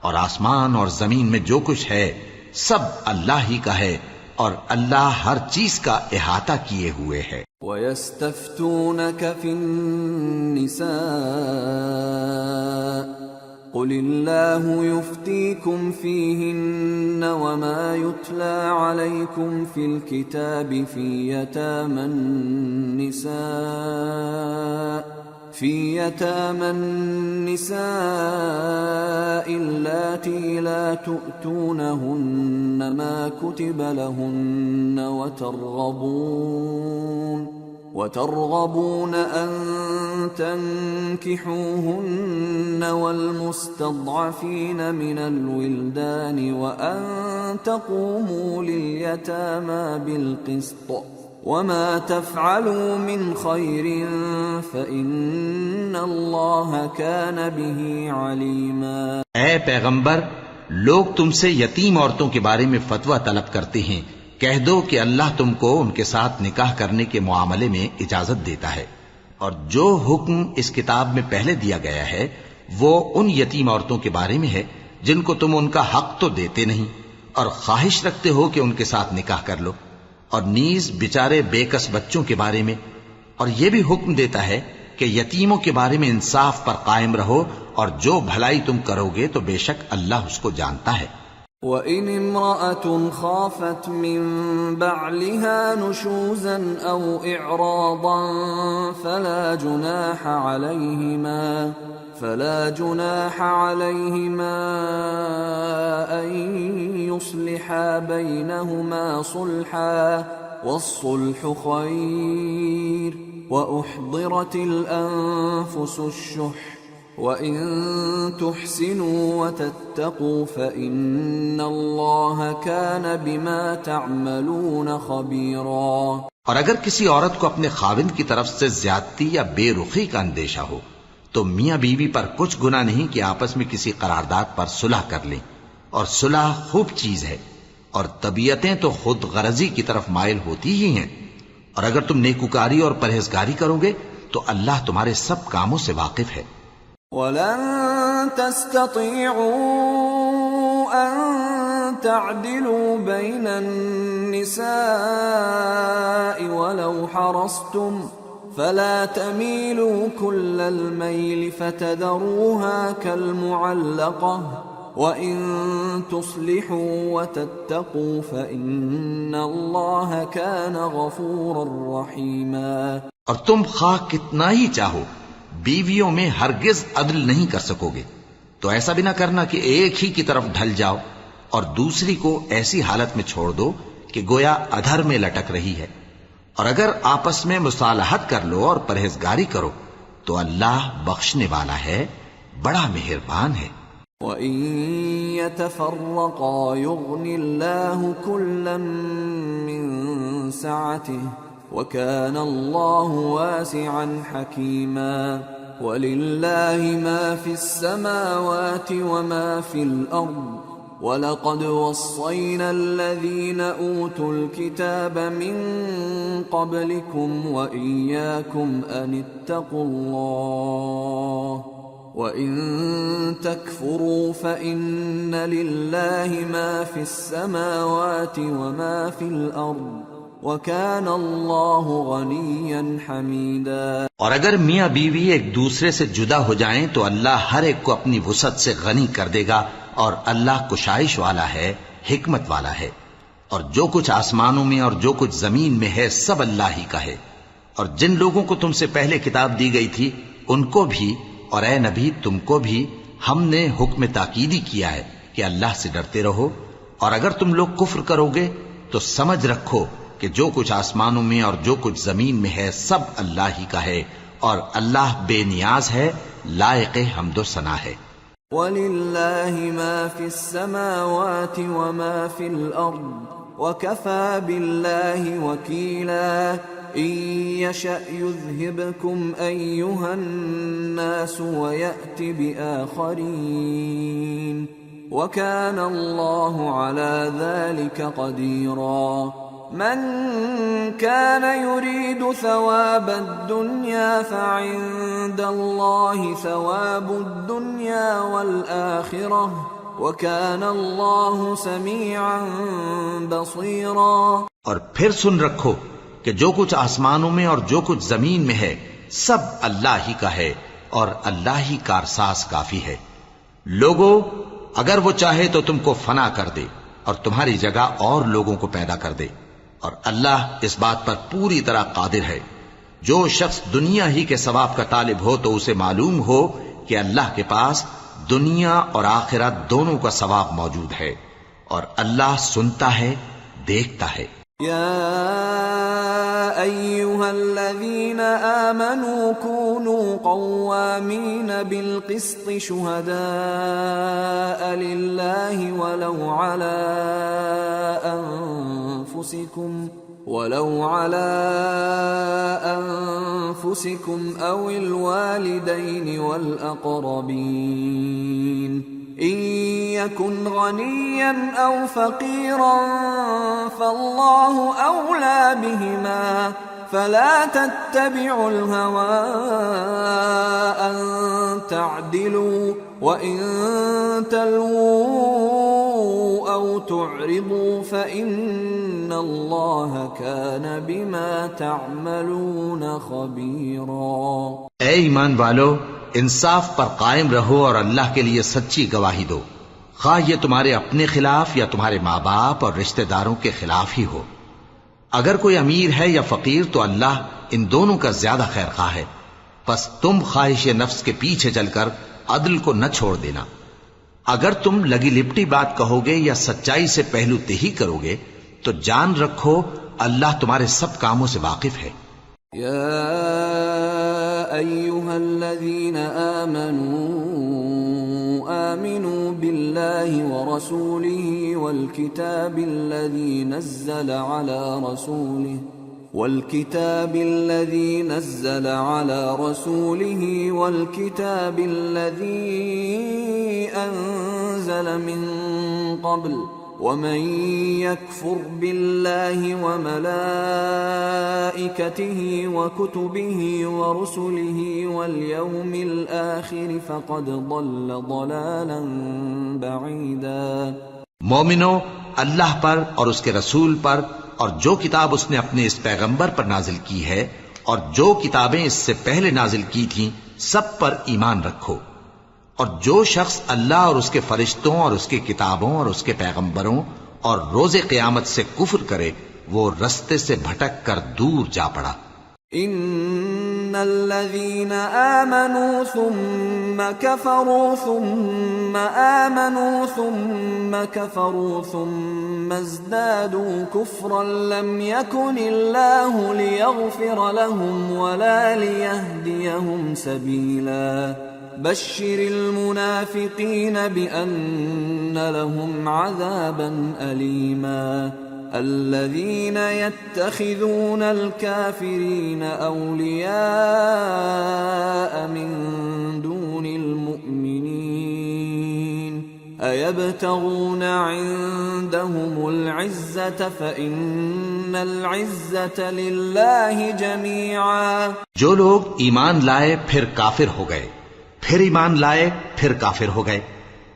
اور آسمان اور زمین میں جو کچھ ہے سب اللہ ہی کا ہے، اور اللہ ہر چیز کا احاطہ کیے ہوئے ہے۔ وَيَسْتَفْتُونَكَ فِي النِّسَاءِ قُلِ اللَّهُ يُفْتِيكُمْ فِيهِنَّ وَمَا يُتْلَى عَلَيْكُمْ فِي الْكِتَابِ فِي يَتَامَى النِّسَاءِ اللَّاتِي لَا تُؤْتُونَهُنَّ مَا كُتِبَ لَهُنَّ وترغبون أن تنكحوهن والمستضعفين من الولدان وأن تقوموا لليتامى بالقسط وما تفعلوا من خير فإن الله كان به عليما. اے پیغمبر، لوگ تم سے یتیم عورتوں کے بارے میں فتویٰ طلب کرتے ہیں. کہہ دو کہ اللہ تم کو ان کے ساتھ نکاح کرنے کے معاملے میں اجازت دیتا ہے، اور جو حکم اس کتاب میں پہلے دیا گیا ہے وہ ان یتیم عورتوں کے بارے میں ہے جن کو تم ان کا حق تو دیتے نہیں اور خواہش رکھتے ہو کہ ان کے ساتھ نکاح کر لو، اور نیز بیچارے بے کس بچوں کے بارے میں، اور یہ بھی حکم دیتا ہے کہ یتیموں کے بارے میں انصاف پر قائم رہو، اور جو بھلائی تم کرو گے تو بے شک اللہ اس کو جانتا ہے. وَإِنِ امْرَأَةٌ خَافَتْ مِنْ بَعْلِهَا نُشُوزًا أَوْ إِعْرَاضًا فَلَا جُنَاحَ عَلَيْهِمَا أَنْ يُصْلِحَا بَيْنَهُمَا صُلْحًا وَالصُّلْحُ خَيْرٌ وَأُحْضِرَتِ الْأَنفُسُ الشُّحَّ وَإِن تُحْسِنُوا وَتَتَّقُوا فَإِنَّ اللَّهَ كَانَ بِمَا تَعْمَلُونَ خَبِيرًا. اور اگر کسی عورت کو اپنے خاوند کی طرف سے زیادتی یا بے رخی کا اندیشہ ہو تو میاں بیوی پر کچھ گناہ نہیں کہ آپس میں کسی قرارداد پر صلح کر لیں، اور صلح خوب چیز ہے، اور طبیعتیں تو خود غرضی کی طرف مائل ہوتی ہی ہیں. اور اگر تم نیکوکاری اور پرہیزگاری کرو گے تو اللہ تمہارے سب کاموں سے واقف ہے. وَلَن تَسْتَطِيعُوا أَن تَعْدِلُوا بَيْنَ النِّسَاءِ وَلَوْ حَرَصْتُمْ فَلَا تَمِيلُوا كُلَّ الْمَيْلِ فَتَذَرُوهَا كَالْمُعَلَّقَةِ وَإِن تُصْلِحُوا وَتَتَّقُوا فَإِنَّ اللَّهَ كَانَ غَفُورًا رَّحِيمًا. اور تم خواہ کتنا ہی چاہو بیویوں میں ہرگز عدل نہیں کر سکو گے، تو ایسا بھی نہ کرنا کہ ایک ہی کی طرف ڈھل جاؤ اور دوسری کو ایسی حالت میں چھوڑ دو کہ گویا ادھر میں لٹک رہی ہے. اور اگر آپس میں مصالحت کر لو اور پرہیزگاری کرو تو اللہ بخشنے والا ہے، بڑا مہربان ہے. وَإِن يَتَفَرَّقَا يُغْنِ اللَّهُ كُلًّا مِّن سَعَتِهِ وَكَانَ اللَّهُ وَاسِعًا حَكِيمًا. وَلِلَّهِ مَا فِي السَّمَاوَاتِ وَمَا فِي الْأَرْضِ وَلَقَدْ وَصَّيْنَا الَّذِينَ أُوتُوا الْكِتَابَ مِن قَبْلِكُمْ وَإِيَّاكُمْ أَنِ اتَّقُوا اللَّهَ وَإِن تَكْفُرُوا فَإِنَّ لِلَّهِ مَا فِي السَّمَاوَاتِ وَمَا فِي الْأَرْضِ وَكَانَ اللَّهُ غَنِيًّا حَمِيدًا. اور اگر میاں بیوی ایک دوسرے سے جدا ہو جائیں تو اللہ ہر ایک کو اپنی وسعت سے غنی کر دے گا، اور اللہ کشائش والا ہے، حکمت والا ہے. اور جو کچھ آسمانوں میں اور جو کچھ زمین میں ہے سب اللہ ہی کا ہے. اور جن لوگوں کو تم سے پہلے کتاب دی گئی تھی ان کو بھی، اور اے نبی تم کو بھی ہم نے حکم تاکیدی کیا ہے کہ اللہ سے ڈرتے رہو. اور اگر تم لوگ کفر کرو گے تو سمجھ رکھو کہ جو کچھ آسمانوں میں اور جو کچھ زمین میں ہے سب اللہ ہی کا ہے، اور اللہ بے نیاز ہے، لائق حمد و ثنا ہے. وَلِلَّهِ مَا فِي السَّمَاوَاتِ وَمَا فِي الْأَرْضِ وَكَفَى بِاللَّهِ وَكِيلًا. إِن يَشَأْ يُذْهِبْكُمْ أَيُّهَا النَّاسُ وَيَأْتِ بِآخَرِينَ وَكَانَ اللَّهُ عَلَى ذَلِكَ قَدِيرًا. من كان يريد ثواب الدنيا فعند الله ثواب الدنيا والآخرة وكان الله سميعا بصيرا. اور پھر سن رکھو کہ جو کچھ آسمانوں میں اور جو کچھ زمین میں ہے سب اللہ ہی کا ہے، اور اللہ ہی کارساز کافی ہے. لوگو اگر وہ چاہے تو تم کو فنا کر دے اور تمہاری جگہ اور لوگوں کو پیدا کر دے، اور اللہ اس بات پر پوری طرح قادر ہے. جو شخص دنیا ہی کے ثواب کا طالب ہو تو اسے معلوم ہو کہ اللہ کے پاس دنیا اور آخرت دونوں کا ثواب موجود ہے، اور اللہ سنتا ہے، دیکھتا ہے. یا أيها الذين آمنوا كونوا قوامين بالقسط شهداء لله ولو على أنفسكم أو الوالدين والأقربين إن يكن غنيا أو فقيرا فالله أولى بهما فلا تتبعوا الهوى أن تعدلوا وإن تلووا أو تعرضوا فإن الله كان بما تعملون خبيرا. اے ایمان والو، انصاف پر قائم رہو اور اللہ کے لیے سچی گواہی دو، خواہ یہ تمہارے اپنے خلاف یا تمہارے ماں باپ اور رشتہ داروں کے خلاف ہی ہو. اگر کوئی امیر ہے یا فقیر تو اللہ ان دونوں کا زیادہ خیر خواہ ہے، پس تم خواہش نفس کے پیچھے چل کر عدل کو نہ چھوڑ دینا. اگر تم لگی لپٹی بات کہو گے یا سچائی سے پہلو تہی کرو گے تو جان رکھو اللہ تمہارے سب کاموں سے واقف ہے. یا ایھا الذین آمنوا بالله ورسوله والكتاب الذي نزل على رسوله والكتاب الذي أنزل من قبل ومن يكفر بالله وملائكته وكتبه ورسله واليوم الآخر فقد ضل ضلالا بعيدا. مومنو، اللہ پر اور اس کے رسول پر اور جو کتاب اس نے اپنے اس پیغمبر پر نازل کی ہے اور جو کتابیں اس سے پہلے نازل کی تھیں سب پر ایمان رکھو. اور جو شخص اللہ اور اس کے فرشتوں اور اس کی کتابوں اور اس کے پیغمبروں اور روز قیامت سے کفر کرے وہ رستے سے بھٹک کر دور جا پڑا. ان الذين آمنوا ثم كفروا ثم آمنوا ثم كفروا ثم ازدادوا كفرا لم يكن الله ليغفر لهم ولا ليهديهم سبيلا. بشر المنافقين بأن لهم عذابا أليما. الذين يتخذون الكافرين أولياء من دون المؤمنين أيبتغون عندهم العزة فإن العزة لله جميعا. جو لوگ ایمان لائے پھر کافر ہو گئے، پھر ایمان لائے پھر کافر ہو گئے،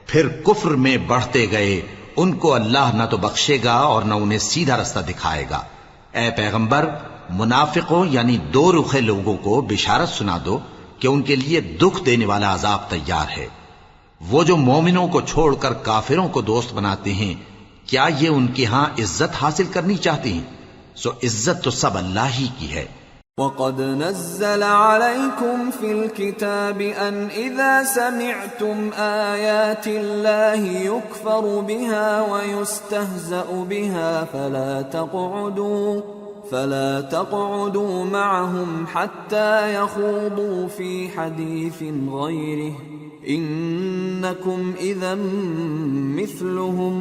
پھر کفر میں بڑھتے گئے، ان کو اللہ نہ تو بخشے گا اور نہ انہیں سیدھا رستہ دکھائے گا. اے پیغمبر، منافقوں یعنی دو رخے لوگوں کو بشارت سنا دو کہ ان کے لیے دکھ دینے والا عذاب تیار ہے. وہ جو مومنوں کو چھوڑ کر کافروں کو دوست بناتے ہیں، کیا یہ ان کے ہاں عزت حاصل کرنی چاہتے ہیں؟ سو عزت تو سب اللہ ہی کی ہے. وَقَدْ نَزَّلَ عَلَيْكُمْ فِي الْكِتَابِ أَنْ إِذَا سَمِعْتُمْ آيَاتِ اللَّهِ يُكْفَرُ بِهَا وَيُسْتَهْزَأُ بِهَا فَلَا تَقْعُدُوا مَعَهُمْ حَتَّى يَخُوضُوا فِي حَدِيثٍ غَيْرِهِ إِنَّكُمْ إِذًا مِثْلُهُمْ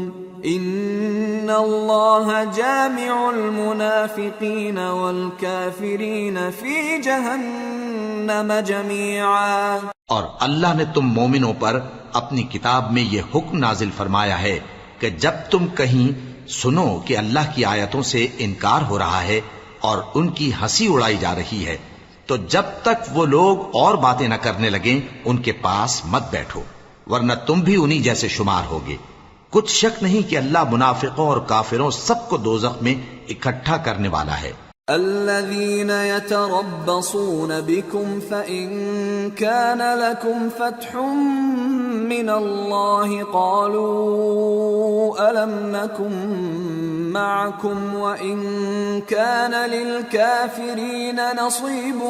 ان اللہ جامع المنافقین والکافرین فی جہنم جميعا. اور اللہ نے تم مومنوں پر اپنی کتاب میں یہ حکم نازل فرمایا ہے کہ جب تم کہیں سنو کہ اللہ کی آیتوں سے انکار ہو رہا ہے اور ان کی ہنسی اڑائی جا رہی ہے تو جب تک وہ لوگ اور باتیں نہ کرنے لگیں ان کے پاس مت بیٹھو، ورنہ تم بھی انہی جیسے شمار ہوگے. کچھ شک نہیں کہ اللہ منافقوں اور کافروں سب کو دوزخ میں اکٹھا کرنے والا ہے. الذين يتربصون بكم فإن كان لكم فتح من الله قالوا ألم نكن معكم وإن كان للكافرين نصيب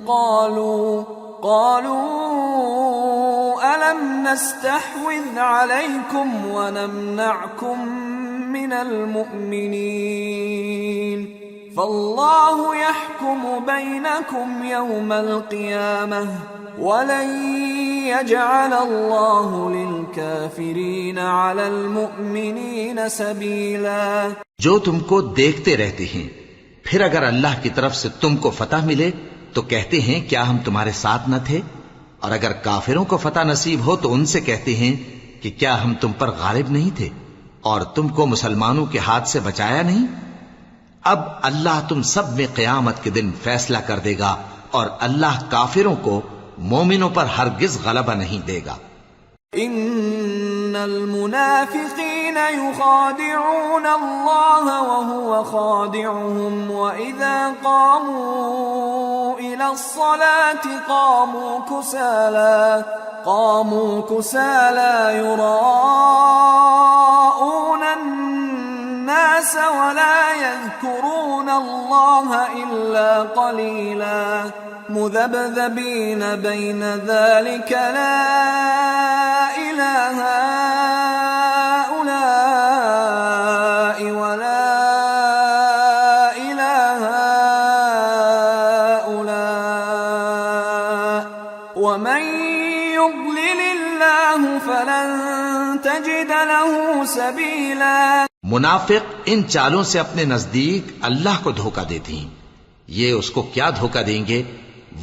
قالوا ألم نستحوذ عليكم ونمنعكم من المؤمنين فالله يحكم بينكم يوم القيامة ولن يجعل الله للكافرين على المؤمنين سبيلا. جو تم کو دیکھتے رہتے ہیں، پھر اگر اللہ کی طرف سے تم کو فتح ملے تو کہتے ہیں کیا ہم تمہارے ساتھ نہ تھے، اور اگر کافروں کو فتح نصیب ہو تو ان سے کہتے ہیں کہ کیا ہم تم پر غالب نہیں تھے اور تم کو مسلمانوں کے ہاتھ سے بچایا نہیں. اب اللہ تم سب میں قیامت کے دن فیصلہ کر دے گا، اور اللہ کافروں کو مومنوں پر ہرگز غلبہ نہیں دے گا. ان المنافقین یخادعون اللہ وهو خادعهم واذا قاموا الى الصلاة قاموا كسالى يراءون الناس ولا يذكرون الله إلا قليلا مذبذبين بين ذلك لا إله هؤلاء ولا إله هؤلاء ومن يضلل الله فلن تجد له سبيلا. منافق ان چالوں سے اپنے نزدیک اللہ کو دھوکہ دیتے ہیں. یہ اس کو کیا دھوکہ دیں گے؟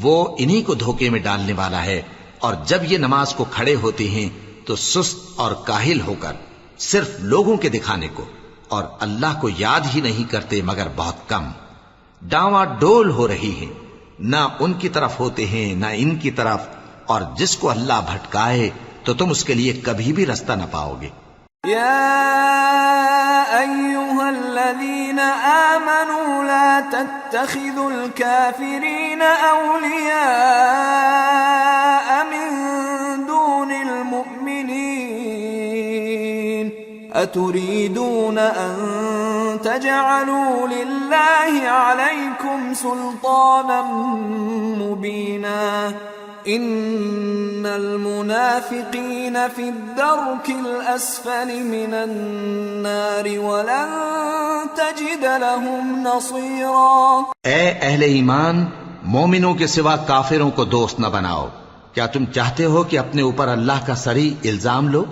وہ انہی کو دھوکے میں ڈالنے والا ہے. اور جب یہ نماز کو کھڑے ہوتے ہیں تو سست اور کاہل ہو کر صرف لوگوں کے دکھانے کو، اور اللہ کو یاد ہی نہیں کرتے مگر بہت کم. ڈاواں ڈول ہو رہی ہیں، نہ ان کی طرف ہوتے ہیں نہ ان کی طرف، اور جس کو اللہ بھٹکائے تو تم اس کے لیے کبھی بھی رستہ نہ پاؤ گے. يا أيها الذين آمنوا لا تتخذوا الكافرين أولياء من دون المؤمنين أتريدون أن تجعلوا لله عليكم سلطانا مبينا ان المنافقین فی الدرک الاسفل من النار ولن تجد لهم نصیرا. اے اہل ایمان، مومنوں کے سوا کافروں کو دوست نہ بناؤ. کیا تم چاہتے ہو کہ اپنے اوپر اللہ کا صریح الزام لو؟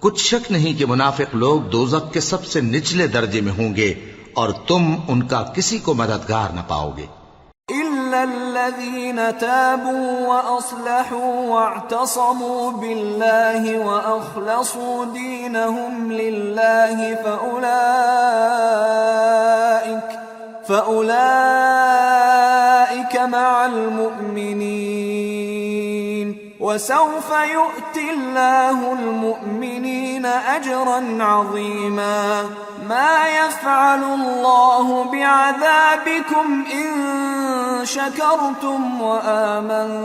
کچھ شک نہیں کہ منافق لوگ دوزخ کے سب سے نچلے درجے میں ہوں گے، اور تم ان کا کسی کو مددگار نہ پاؤ گے. إلا الذين تابوا وأصلحوا واعتصموا بالله وأخلصوا دينهم لله فأولئك مع المؤمنين وسوف يؤتي الله المؤمنين أجرا عظيما. ما يفعل الله بعذابكم إن شكرتم وآمنتم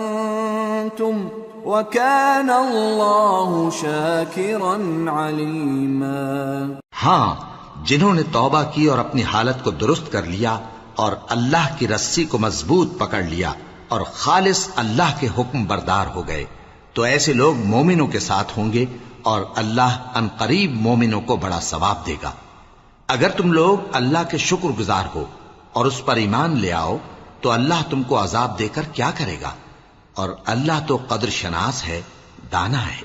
وكان الله شاكرا عليما. ہاں، جنہوں نے توبہ کی اور اپنی حالت کو درست کر لیا اور اللہ کی رسی کو مضبوط پکڑ لیا اور خالص اللہ کے حکم بردار ہو گئے، تو ایسے لوگ مومنوں کے ساتھ ہوں گے، اور اللہ ان قریب مومنوں کو بڑا ثواب دے گا. اگر تم لوگ اللہ کے شکر گزار ہو اور اس پر ایمان لے آؤ تو اللہ تم کو عذاب دے کر کیا کرے گا، اور اللہ تو قدر شناس ہے، دانا ہے.